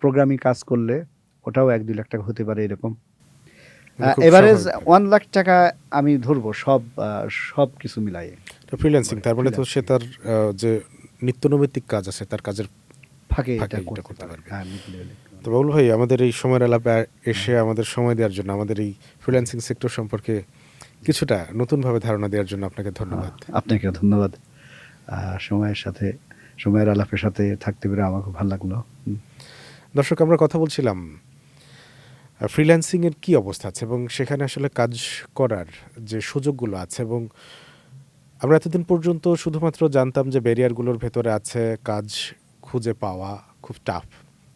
Speaker 2: প্রোগ্রামিং কাজ করলে ওটাও ১-২ লাখ টাকা হতে পারে এরকম।
Speaker 1: মানে খুব
Speaker 2: এভারেজ
Speaker 1: স্বাভাবিক।
Speaker 2: ১ লাখ টাকা আমি ধরবো সবকিছু মিলায়ে।
Speaker 1: ফ্রিল্যান্সিং তার মানে তো সে
Speaker 2: ফ্রিল্যান্সিং
Speaker 1: তার যে নিত্যনৈমিত্তিক কাজ আছে তার কাজের
Speaker 2: ফাঁকে
Speaker 1: ফাঁকে
Speaker 2: এটা
Speaker 1: এটা
Speaker 2: করতে
Speaker 1: করতে
Speaker 2: পারে।
Speaker 1: পারবে।
Speaker 2: হ্যাঁ, মিড লেভেলে।
Speaker 1: তো বাবুল ভাই, আমাদের এই সময়ের আলাপে এসে
Speaker 2: হ্যাঁ,
Speaker 1: আমাদের সময় দেওয়ার জন্য, আমাদের এই ফ্রিল্যান্সিং সেক্টর সম্পর্কে কিছুটা নতুনভাবে ধারণা দেওয়ার জন্য আপনাকে ধন্যবাদ।
Speaker 2: আপনাকে ধন্যবাদ। সময়ের সাথে, সময়ের আলাপের সাথে থাকতে পেরে আমার খুব ভালো লাগলো।
Speaker 1: দর্শক, আমরা কথা বলছিলাম ফ্রিল্যান্সিংয়ের কী অবস্থা আছে এবং সেখানে আসলে কাজ করার যে সুযোগগুলো আছে, এবং আমরা এতদিন পর্যন্ত শুধুমাত্র জানতাম যে ব্যারিয়ারগুলোর ভেতরে আছে কাজ খুঁজে পাওয়া খুব টাফ,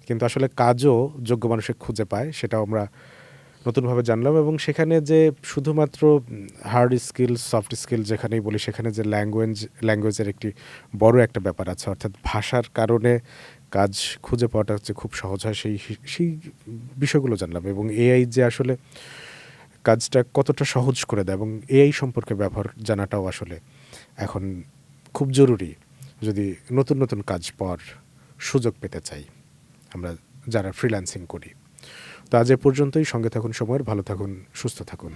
Speaker 1: কিন্তু আসলে কাজও যোগ্য মানুষে খুঁজে পায়, সেটাও আমরা নতুনভাবে জানলাম। এবং সেখানে যে শুধুমাত্র হার্ড স্কিল সফট স্কিল যেখানেই বলি, সেখানে যে ল্যাঙ্গুয়েজের একটি বড় একটা ব্যাপার আছে, অর্থাৎ ভাষার কারণে কাজ খুঁজে পাওয়াটা হচ্ছে খুব সহজ হয়, সেই বিষয়গুলো জানলাম। এবং এআই যে আসলে কাজটা কতটা সহজ করে দেয়, এবং এআই সম্পর্কে ব্যবহার জানাটাও আসলে এখন খুব জরুরি যদি নতুন নতুন কাজ পাওয়ার সুযোগ পেতে চাই আমরা যারা ফ্রিল্যান্সিং করি। তো আজ এ পর্যন্তই। সঙ্গে থাকুন সময়ের, ভালো থাকুন, সুস্থ থাকুন।